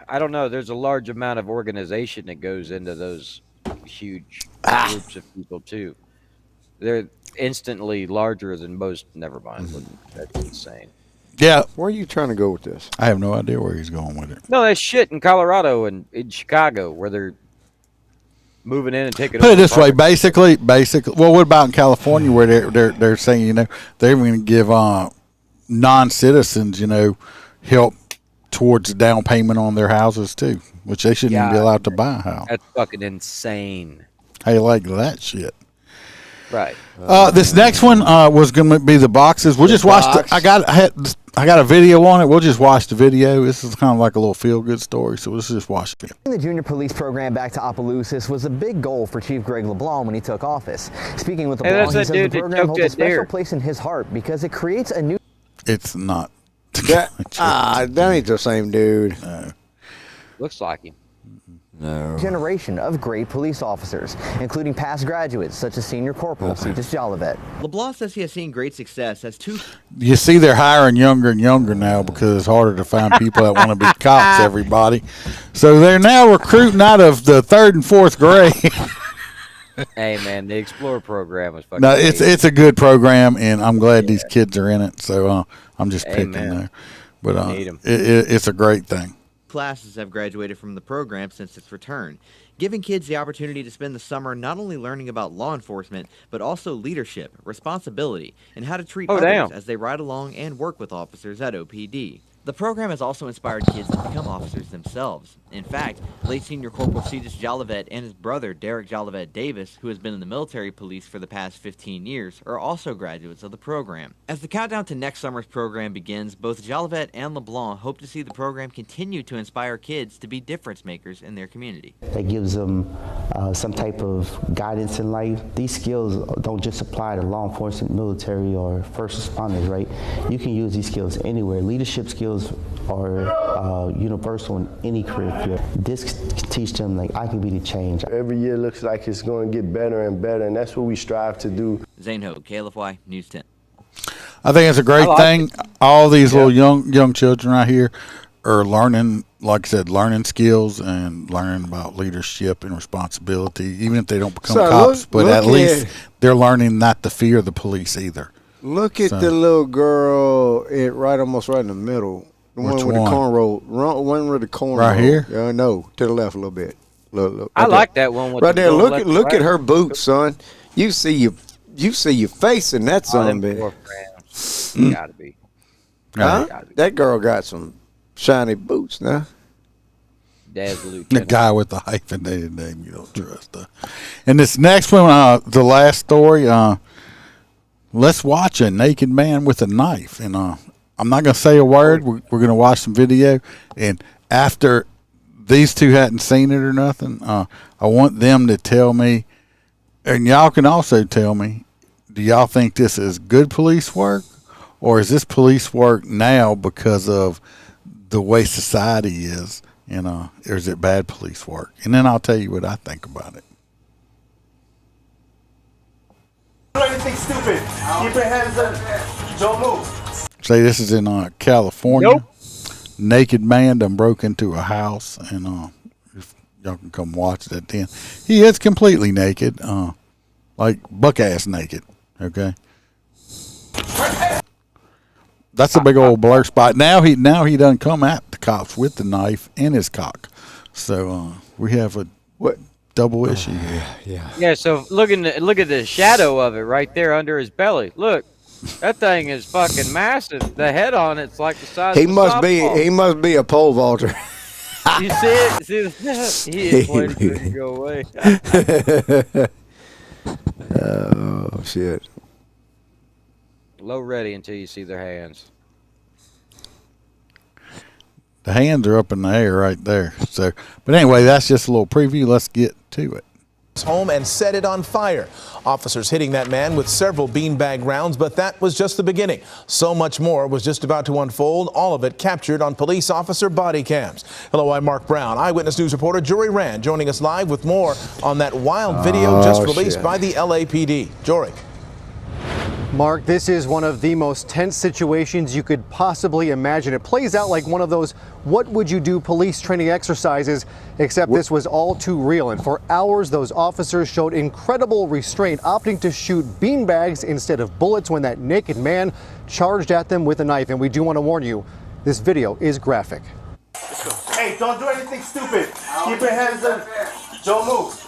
I don't know, there's a large amount of organization that goes into those huge groups of people too. They're instantly larger than most. Never mind. That's insane. Yeah. Where are you trying to go with this? I have no idea where he's going with it. No, that's shit in Colorado and in Chicago where they're moving in and taking. Put it this way, basically. Well, what about in California where they're saying they're going to give non-citizens help towards the down payment on their houses too, which they shouldn't even be allowed to buy a house. That's fucking insane. How you like that shit? Right. This next one was going to be the boxes. We'll just watch. I got a video on it. We'll just watch the video. This is kind of like a little feel-good story, so let's just watch it. Bringing the junior police program back to Opelousas was a big goal for Chief Greg LeBlanc when he took office. Speaking with LeBlanc, he says the program holds a special place in his heart because it creates a new. It's not. That ain't the same dude. No. Looks like him. No. Generation of great police officers, including past graduates such as Senior Corporal Cetus Jolivet. LeBlanc says he has seen great success as You see, they're hiring younger and younger now because it's harder to find people that want to be cops. Everybody, so they're now recruiting out of the 3rd and 4th grade. Hey man, the Explorer program was fucking. No, it's a good program, and I'm glad these kids are in it. So I'm just picking there, but it's a great thing. Classes have graduated from the program since its return, giving kids the opportunity to spend the summer not only learning about law enforcement, but also leadership, responsibility, and how to treat others as they ride along and work with officers at OPD. The program has also inspired kids to become officers themselves. In fact, late Senior Corporal Cetus Jolivet and his brother Derek Jolivet Davis, who has been in the military police for the past 15 years, are also graduates of the program. As the countdown to next summer's program begins, both Jolivet and LeBlanc hope to see the program continue to inspire kids to be difference makers in their community. That gives them some type of guidance in life. These skills don't just apply to law enforcement, military, or first responders, right? You can use these skills anywhere. Leadership skills are universal in any career field. This can teach them, like, I can be the change. Every year looks like it's going to get better and better, and that's what we strive to do. Zane Hogue, KLFY News 10. I think it's a great thing. All these little young children right here are learning, like I said, learning skills and learning about leadership and responsibility, even if they don't become cops. But at least they're learning not to fear the police either. Look at the little girl, almost right in the middle. The one with the cornrow. One with the cornrow. Right here? No, to the left a little bit. Look, I like that one with right the there. Look right. at her boots, son. You see your face in that son, bitch. Gotta be. Huh? That girl got some shiny boots now. Dad's The lieutenant. guy with the hyphenated name you don't trust. And this next one, the last story, let's watch a naked man with a knife. And I'm not going to say a word. We're going to watch some video. And after these two hadn't seen it or nothing, I want them to tell me, and y'all can also tell me, do y'all think this is good police work? Or is this police work now because of the way society is? And or is it bad police work? And then I'll tell you what I think about it. Do anything stupid. Keep your hands up. Don't move. Say this is in California. Nope. Naked man done broke into a house, and if y'all can come watch that then. He is completely naked, like buck-ass naked, okay? That's a big old blur spot. Now he done come at the cops with the knife in his cock. So we have a double issue here. Yeah. So look at the shadow of it right there under his belly. Look, that thing is fucking massive. The head on it's like the size. He of a must be. softball. He must be a pole vaulter. You see it? See he is waiting for it to go away. Oh shit. Low ready until you see their hands. The hands are up in the air right there. So, but anyway, that's just a little preview. Let's get to it. Home and set it on fire. Officers hitting that man with several beanbag rounds, but that was just the beginning. So much more was just about to unfold, all of it captured on police officer body cams. Hello, I'm Mark Brown. Eyewitness News reporter Jory Rand joining us live with more on that wild video just released by the LAPD. Jory. Mark, this is one of the most tense situations you could possibly imagine. It plays out like one of those what would you do police training exercises, except this was all too real. And for hours, those officers showed incredible restraint, opting to shoot beanbags instead of bullets when that naked man charged at them with a knife. And we do want to warn you, this video is graphic. Hey, don't do anything stupid. Keep your hands up. Don't move.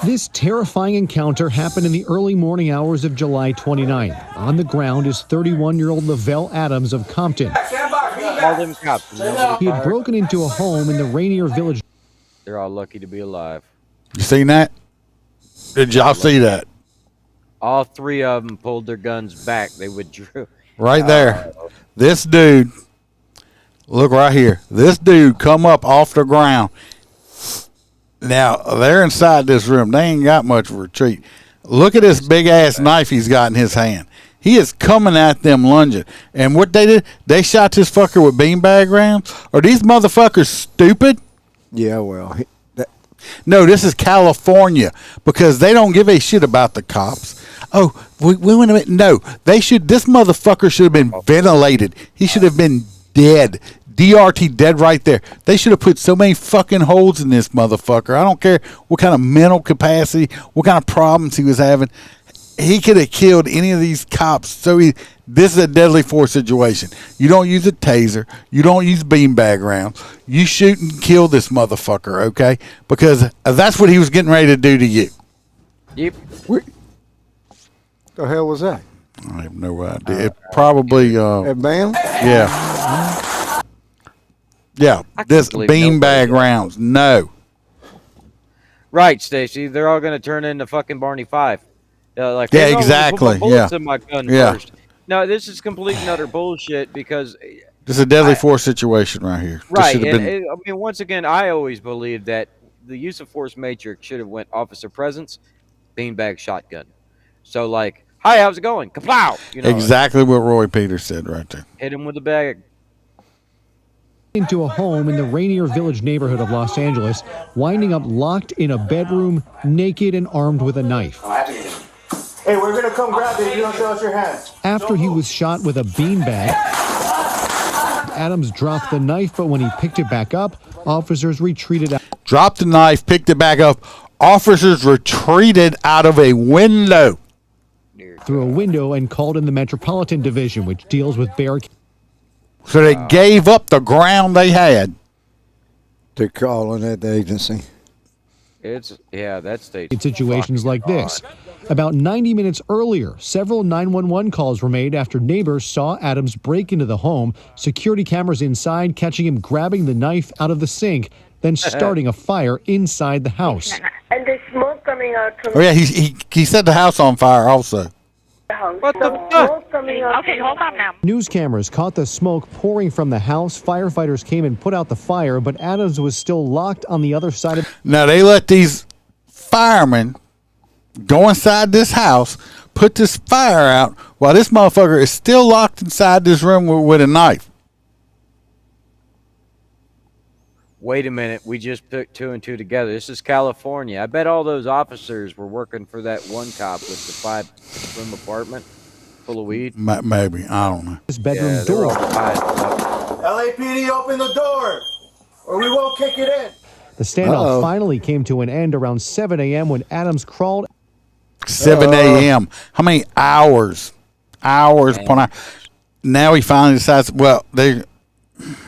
This terrifying encounter happened in the early morning hours of July 29. On the ground is 31-year-old Lavelle Adams of Compton. All them cops. He had broken into a home in the Rainier Village. They're all lucky to be alive. You seen that? Did y'all see that? All three of them pulled their guns back. They withdrew. Right there. This dude, look right here. This dude come up off the ground. Now, they're inside this room. They ain't got much of a retreat. Look at this big-ass knife he's got in his hand. He is coming at them lunging. And what they did, they shot this fucker with beanbag rounds? Are these motherfuckers stupid? Yeah, well. No, this is California because they don't give a shit about the cops. Oh, we want to. No, they should. This motherfucker should have been ventilated. He should have been dead. DRT dead right there. They should have put so many fucking holes in this motherfucker. I don't care what kind of mental capacity, what kind of problems he was having. He could have killed any of these cops. So this is a deadly force situation. You don't use a taser. You don't use beanbag rounds. You shoot and kill this motherfucker, okay? Because that's what he was getting ready to do to you. Yep. The hell was that? I have no idea. It probably. Bam? Yeah. Yeah, this beanbag rounds. No. Right, Stacy. They're all going to turn into fucking Barney Fife. Like, yeah, exactly. Put Yeah. in my gun Yeah. first. No, this is complete and utter bullshit because. This is a deadly force situation right here. Right, and I mean, once again, I always believed that the use of force matrix should have went officer presence, beanbag, shotgun. So like, hi, how's it going? Kapow! You know, exactly what Roy Peters said right there. Hit him with the bag. Into a home in the Rainier Village neighborhood of Los Angeles, winding up locked in a bedroom, naked and armed with a knife. Hey, we're gonna come grab you if you don't show us your hands. After he was shot with a beanbag, Adams dropped the knife, but when he picked it back up, officers retreated out. Dropped the knife, picked it back up. Officers retreated out of a window. smoke through a window and called in the Metropolitan Division, which deals with barricades. So they gave up the ground they had. They're calling that the agency. That state. In situations like this. About 90 minutes earlier, several 911 calls were made after neighbors saw Adams break into the home, security cameras inside catching him grabbing the knife out of the sink, then starting a fire inside the house. And there's smoke coming out from... Oh, yeah, he set the house on fire also. What the fuck? Okay, hold on now. News cameras caught the smoke pouring from the house. Firefighters came and put out the fire, but Adams was still locked on the other side of... Now, they let these firemen go inside this house, put this fire out, while this motherfucker is still locked inside this room with a knife. Wait a minute. We just put 2 and 2 together. This is California. I bet all those officers were working for that one cop with the 5-room apartment full of weed. Maybe. I don't know. His bedroom door. LAPD, open the door, or we won't kick it in. The standoff finally came to an end around 7 a.m. when Adams crawled. 7 a.m. How many hours? Hours upon hour. Now he finally decides, well, they...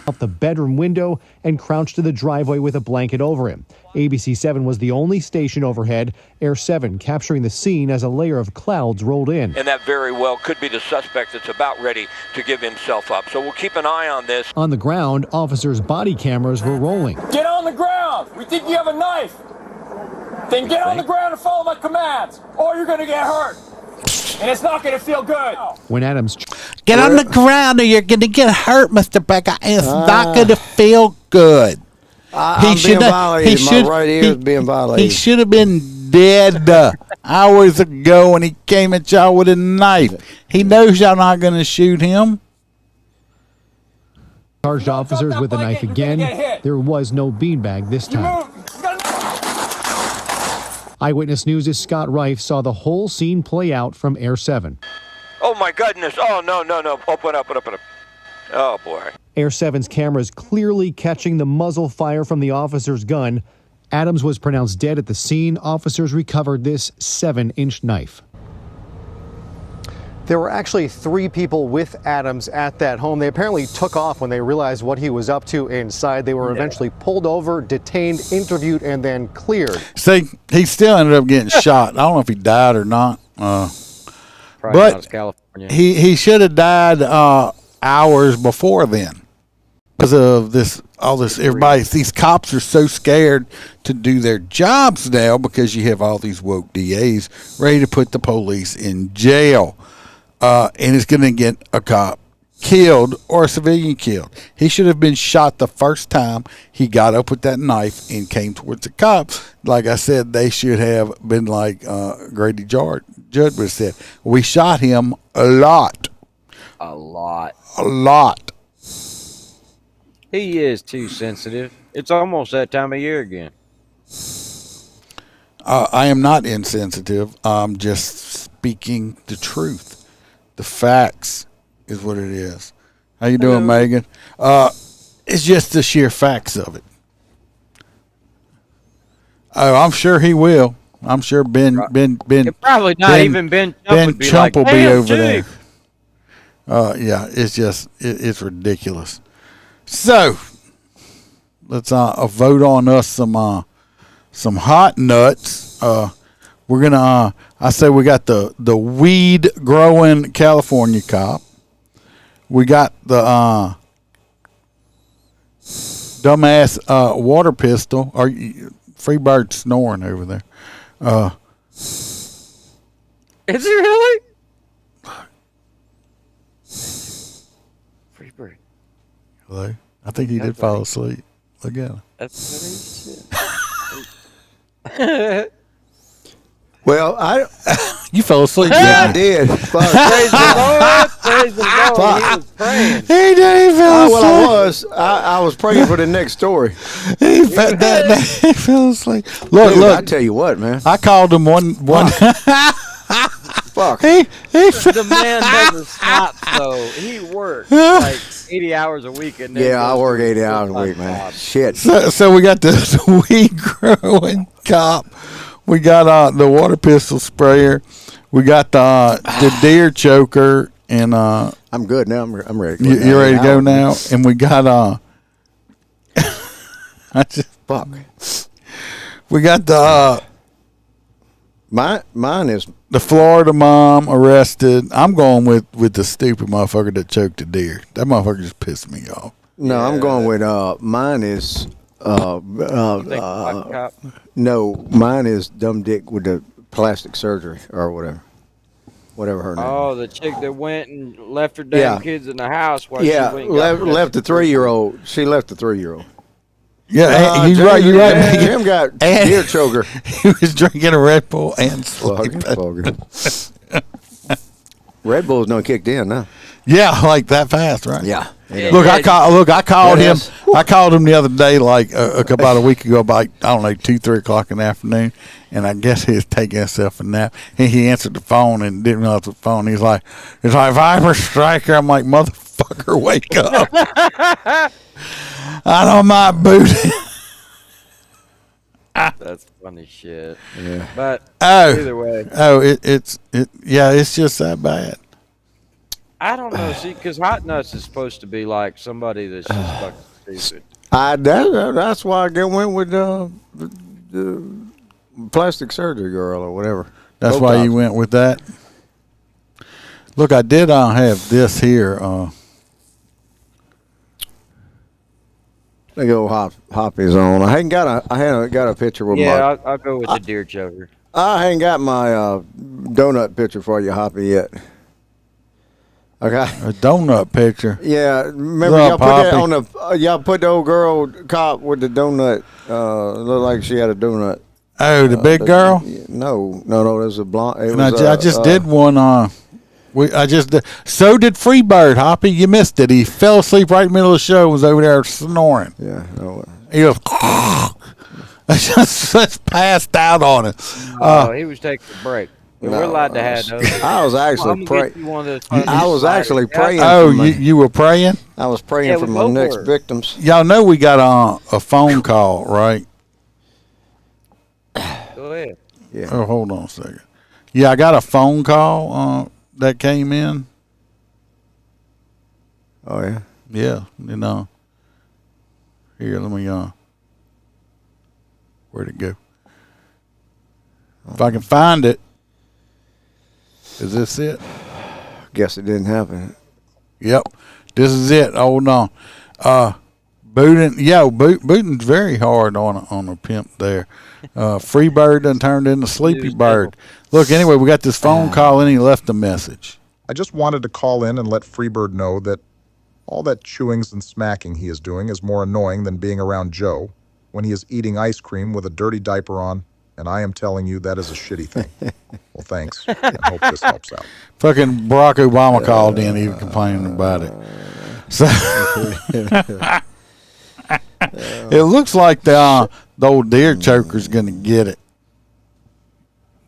out the bedroom window and crouched to the driveway with a blanket over him. ABC 7 was the only station overhead. Air 7 capturing the scene as a layer of clouds rolled in. And that very well could be the suspect that's about ready to give himself up. So we'll keep an eye on this. On the ground, officers' body cameras were rolling. Get on the ground! We think you have a knife! Then get on the ground and follow my commands, or you're gonna get hurt! And it's not going to feel good. When Adams... Get on the ground or you're going to get hurt, Mr. Becker. It's not going to feel good. I'm being violated. My right ear is being violated. He should have been dead hours ago when he came at y'all with a knife. He knows y'all not going to shoot him. Charged officers with a knife again. There was no beanbag this time. Eyewitness News' Scott Reif saw the whole scene play out from Air 7. Oh, my goodness. Oh, no. Open up. Oh, boy. Air 7's cameras clearly catching the muzzle fire from the officer's gun. Adams was pronounced dead at the scene. Officers recovered this 7-inch knife. There were actually 3 people with Adams at that home. They apparently took off when they realized what he was up to inside. They were eventually pulled over, detained, interviewed, and then cleared. See, he still ended up getting shot. I don't know if he died or not. But California. He should have died hours before then. Because of all this, these cops are so scared to do their jobs now because you have all these woke DAs ready to put the police in jail. And it's going to get a cop killed or a civilian killed. He should have been shot the first time he got up with that knife and came towards the cops. Like I said, they should have been like Grady Judd would have said. We shot him a lot. A lot. He is too sensitive. It's almost that time of year again. I am not insensitive. I'm just speaking the truth. The facts is what it is. How you doing, Megan? It's just the sheer facts of it. Oh, I'm sure he will. I'm sure Ben probably not even Ben Chump will be over Jake. there. Yeah, it's just it's ridiculous. So let's vote on us some hot nuts. We're gonna. I say we got the weed growing California cop. We got the dumbass water pistol. Or Freebird snoring over there. Is he really? Freebird. Hello. I think he did fall asleep. Look at him. That's shit. Well, you fell asleep. Yeah, I did. Praise the Lord. Praise the Lord. He was praying. He didn't fell asleep. I was praying for the next story. He fell asleep. Look. I tell you what, man. I called him one. Fuck. The man doesn't stop, though. He works like 80 hours a week. And I work 80 hours a week, man. Shit. So we got the weed growing cop. We got the water pistol sprayer. We got the deer choker, and I'm good now. I'm ready. You ready to go now? And we got fuck. We got the mine is the Florida mom arrested. I'm going with the stupid motherfucker that choked a deer. That motherfucker just pissed me off. No, I'm going with mine is no, mine is dumb dick with the plastic surgery or whatever her name. Oh, the chick that went and left her damn kids in the house while she went and left the 3-year-old. She left the 3-year-old. Yeah, you're right. You're right. Jim got deer choker. He was drinking a Red Bull and sleeping. Red Bull's not kicked in now. Yeah, like that fast, right? Yeah. Look, I called him. I called him the other day, like about a week ago, about I don't know 2-3 o'clock in the afternoon, and I guess he was taking himself a nap. And he answered the phone and didn't know it was the phone. He's like Viper Striker. I'm like, motherfucker, wake up! I don't mind booty. That's funny shit. Yeah. But either way. It's just that bad. I don't know. See, because hot nuts is supposed to be like somebody that's just fucking stupid. That's why I went with the plastic surgery girl or whatever. That's why you went with that. Look, I did have this here. They go Hoppy's on. I hadn't got a picture with my. Yeah, I'll go with the deer choker. I ain't got my donut picture for you, Hoppy, yet. Okay. A donut picture. Yeah, remember y'all put that on the y'all put the old girl cop with the donut. Looked like she had a donut. Oh, the big girl? No. There's a blonde. I just did one. So did Freebird, Hoppy. You missed it. He fell asleep right in the middle of the show. Was over there snoring. Yeah. He was just passed out on it. He was taking a break. We're allowed to have those. I was actually praying. I was actually praying. Oh, you were praying? I was praying for my next victims. Y'all know we got a phone call, right? Go ahead. Yeah. Oh, hold on a second. Yeah, I got a phone call that came in. Oh, yeah? Yeah, Here, let me, where'd it go? If I can find it. Is this it? Guess it didn't happen. Yep. This is it. Hold on. Booting's very hard on a pimp there. Freebird done turned into Sleepy Bird. Look, anyway, we got this phone call and he left a message. I just wanted to call in and let Freebird know that all that chewings and smacking he is doing is more annoying than being around Joe when he is eating ice cream with a dirty diaper on, and I am telling you that is a shitty thing. Well, thanks, and hope this helps out. Fucking Barack Obama called in, he was complaining about it. So it looks like the old deer choker's going to get it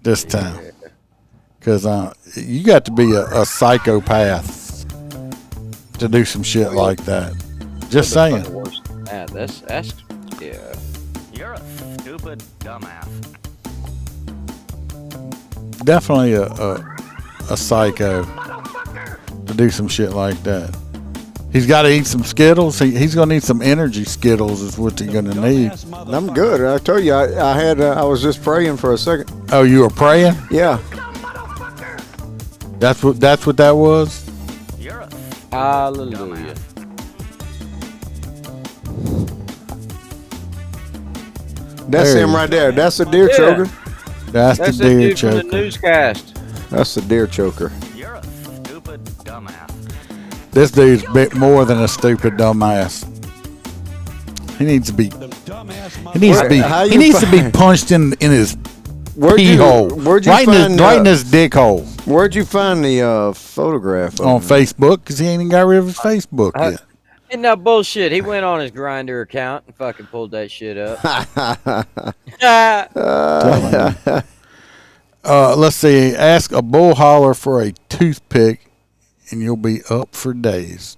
this time. Because you got to be a psychopath to do some shit like that. Just saying. That's yeah. You're a stupid dumbass. Definitely a psycho to do some shit like that. He's got to eat some Skittles. He's going to need some energy Skittles is what he's going to need. I'm good. I told you I was just praying for a second. Oh, you were praying? Yeah. That's what that was? Hallelujah. That's him right there. That's the deer choker. That's the deer choker. From the newscast. That's the deer choker. You're a stupid dumbass. This dude's a bit more than a stupid dumbass. He needs to be. He needs to be punched in his pee hole. Right in his dick hole. Where'd you find the photograph? On Facebook, because he ain't even got rid of his Facebook yet. Isn't that bullshit? He went on his Grindr account and fucking pulled that shit up. Let's see. Ask a bull hauler for a toothpick, and you'll be up for days.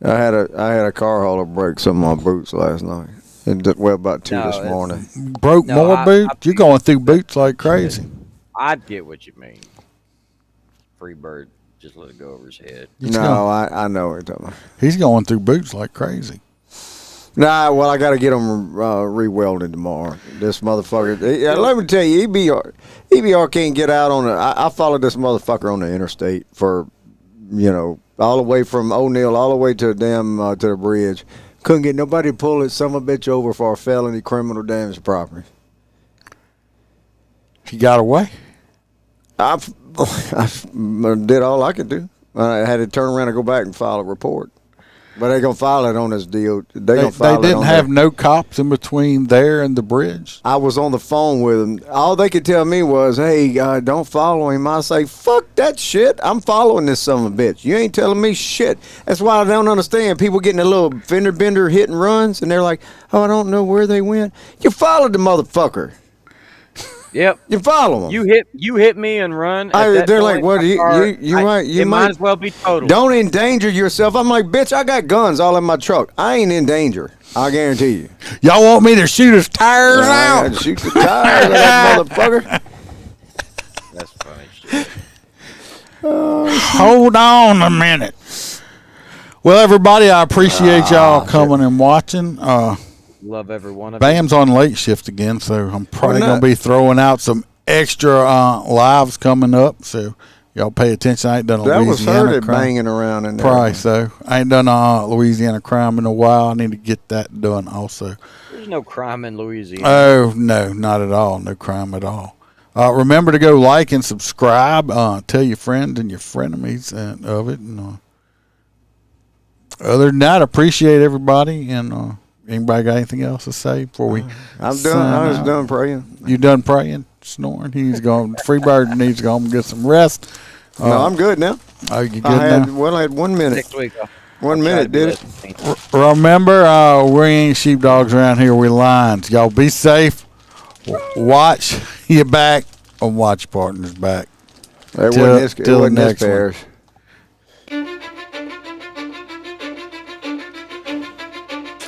I had a car hauler break some of my boots last night. About 2 this morning. Broke more boots? You're going through boots like crazy. I get what you mean. Freebird, just let it go over his head. I know what you're talking about. He's going through boots like crazy. Nah, well, I got to get him re-welded tomorrow. This motherfucker. Let me tell you, EBR can't get out on I followed this motherfucker on the interstate for, all the way from O'Neill all the way to to the bridge. Couldn't get nobody to pull it son of a bitch over for a felony criminal damage to property. He got away? I did all I could do. I had to turn around and go back and file a report. But they're going to file it on this deal. They didn't have no cops in between there and the bridge? I was on the phone with them. All they could tell me was, hey, don't follow him. I say, fuck that shit. I'm following this son of a bitch. You ain't telling me shit. That's why I don't understand. People getting a little fender bender hit and runs, and they're like, oh, I don't know where they went. You followed the motherfucker. Yep. You follow them. You hit me and run. They're like, what? You might as well be total. Don't endanger yourself. I'm like, bitch, I got guns all in my truck. I ain't in danger. I guarantee you. Y'all want me to shoot his tires out? I'd shoot the tires of that motherfucker. That's funny shit. Hold on a minute. Well, everybody, I appreciate y'all coming and watching. Love every one of Bam's on late shift again, so I'm probably going to be throwing out some extra lives coming up. So y'all pay attention. I ain't done a Louisiana was heard crime. Banging around in there. Probably so. I ain't done a Louisiana crime in a while. I need to get that done also. There's no crime in Louisiana. Oh, no, not at all. No crime at all. Remember to go like and subscribe. Tell your friends and your frenemies of it. And, other than that, appreciate everybody. And anybody got anything else to say before we? I'm done. I was done praying. You done praying? Snoring? He's going. Freebird needs to go home and get some rest. No, I'm good now. Oh, you good now? Well, I had 1 minute. Next week. 1 minute, did it? Remember, we ain't sheepdogs around here. We lions. Y'all be safe. Watch your back and watch your partner's back. It wasn't this next Bears.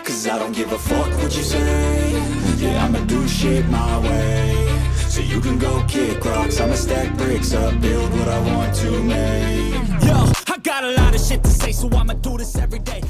Cause I don't give a fuck what you say. Yeah, I'ma do shit my way. So you can go kick rocks, I'ma stack bricks up, build what I want to make. Yo, I got a lot of shit to say, so I'ma do this every day.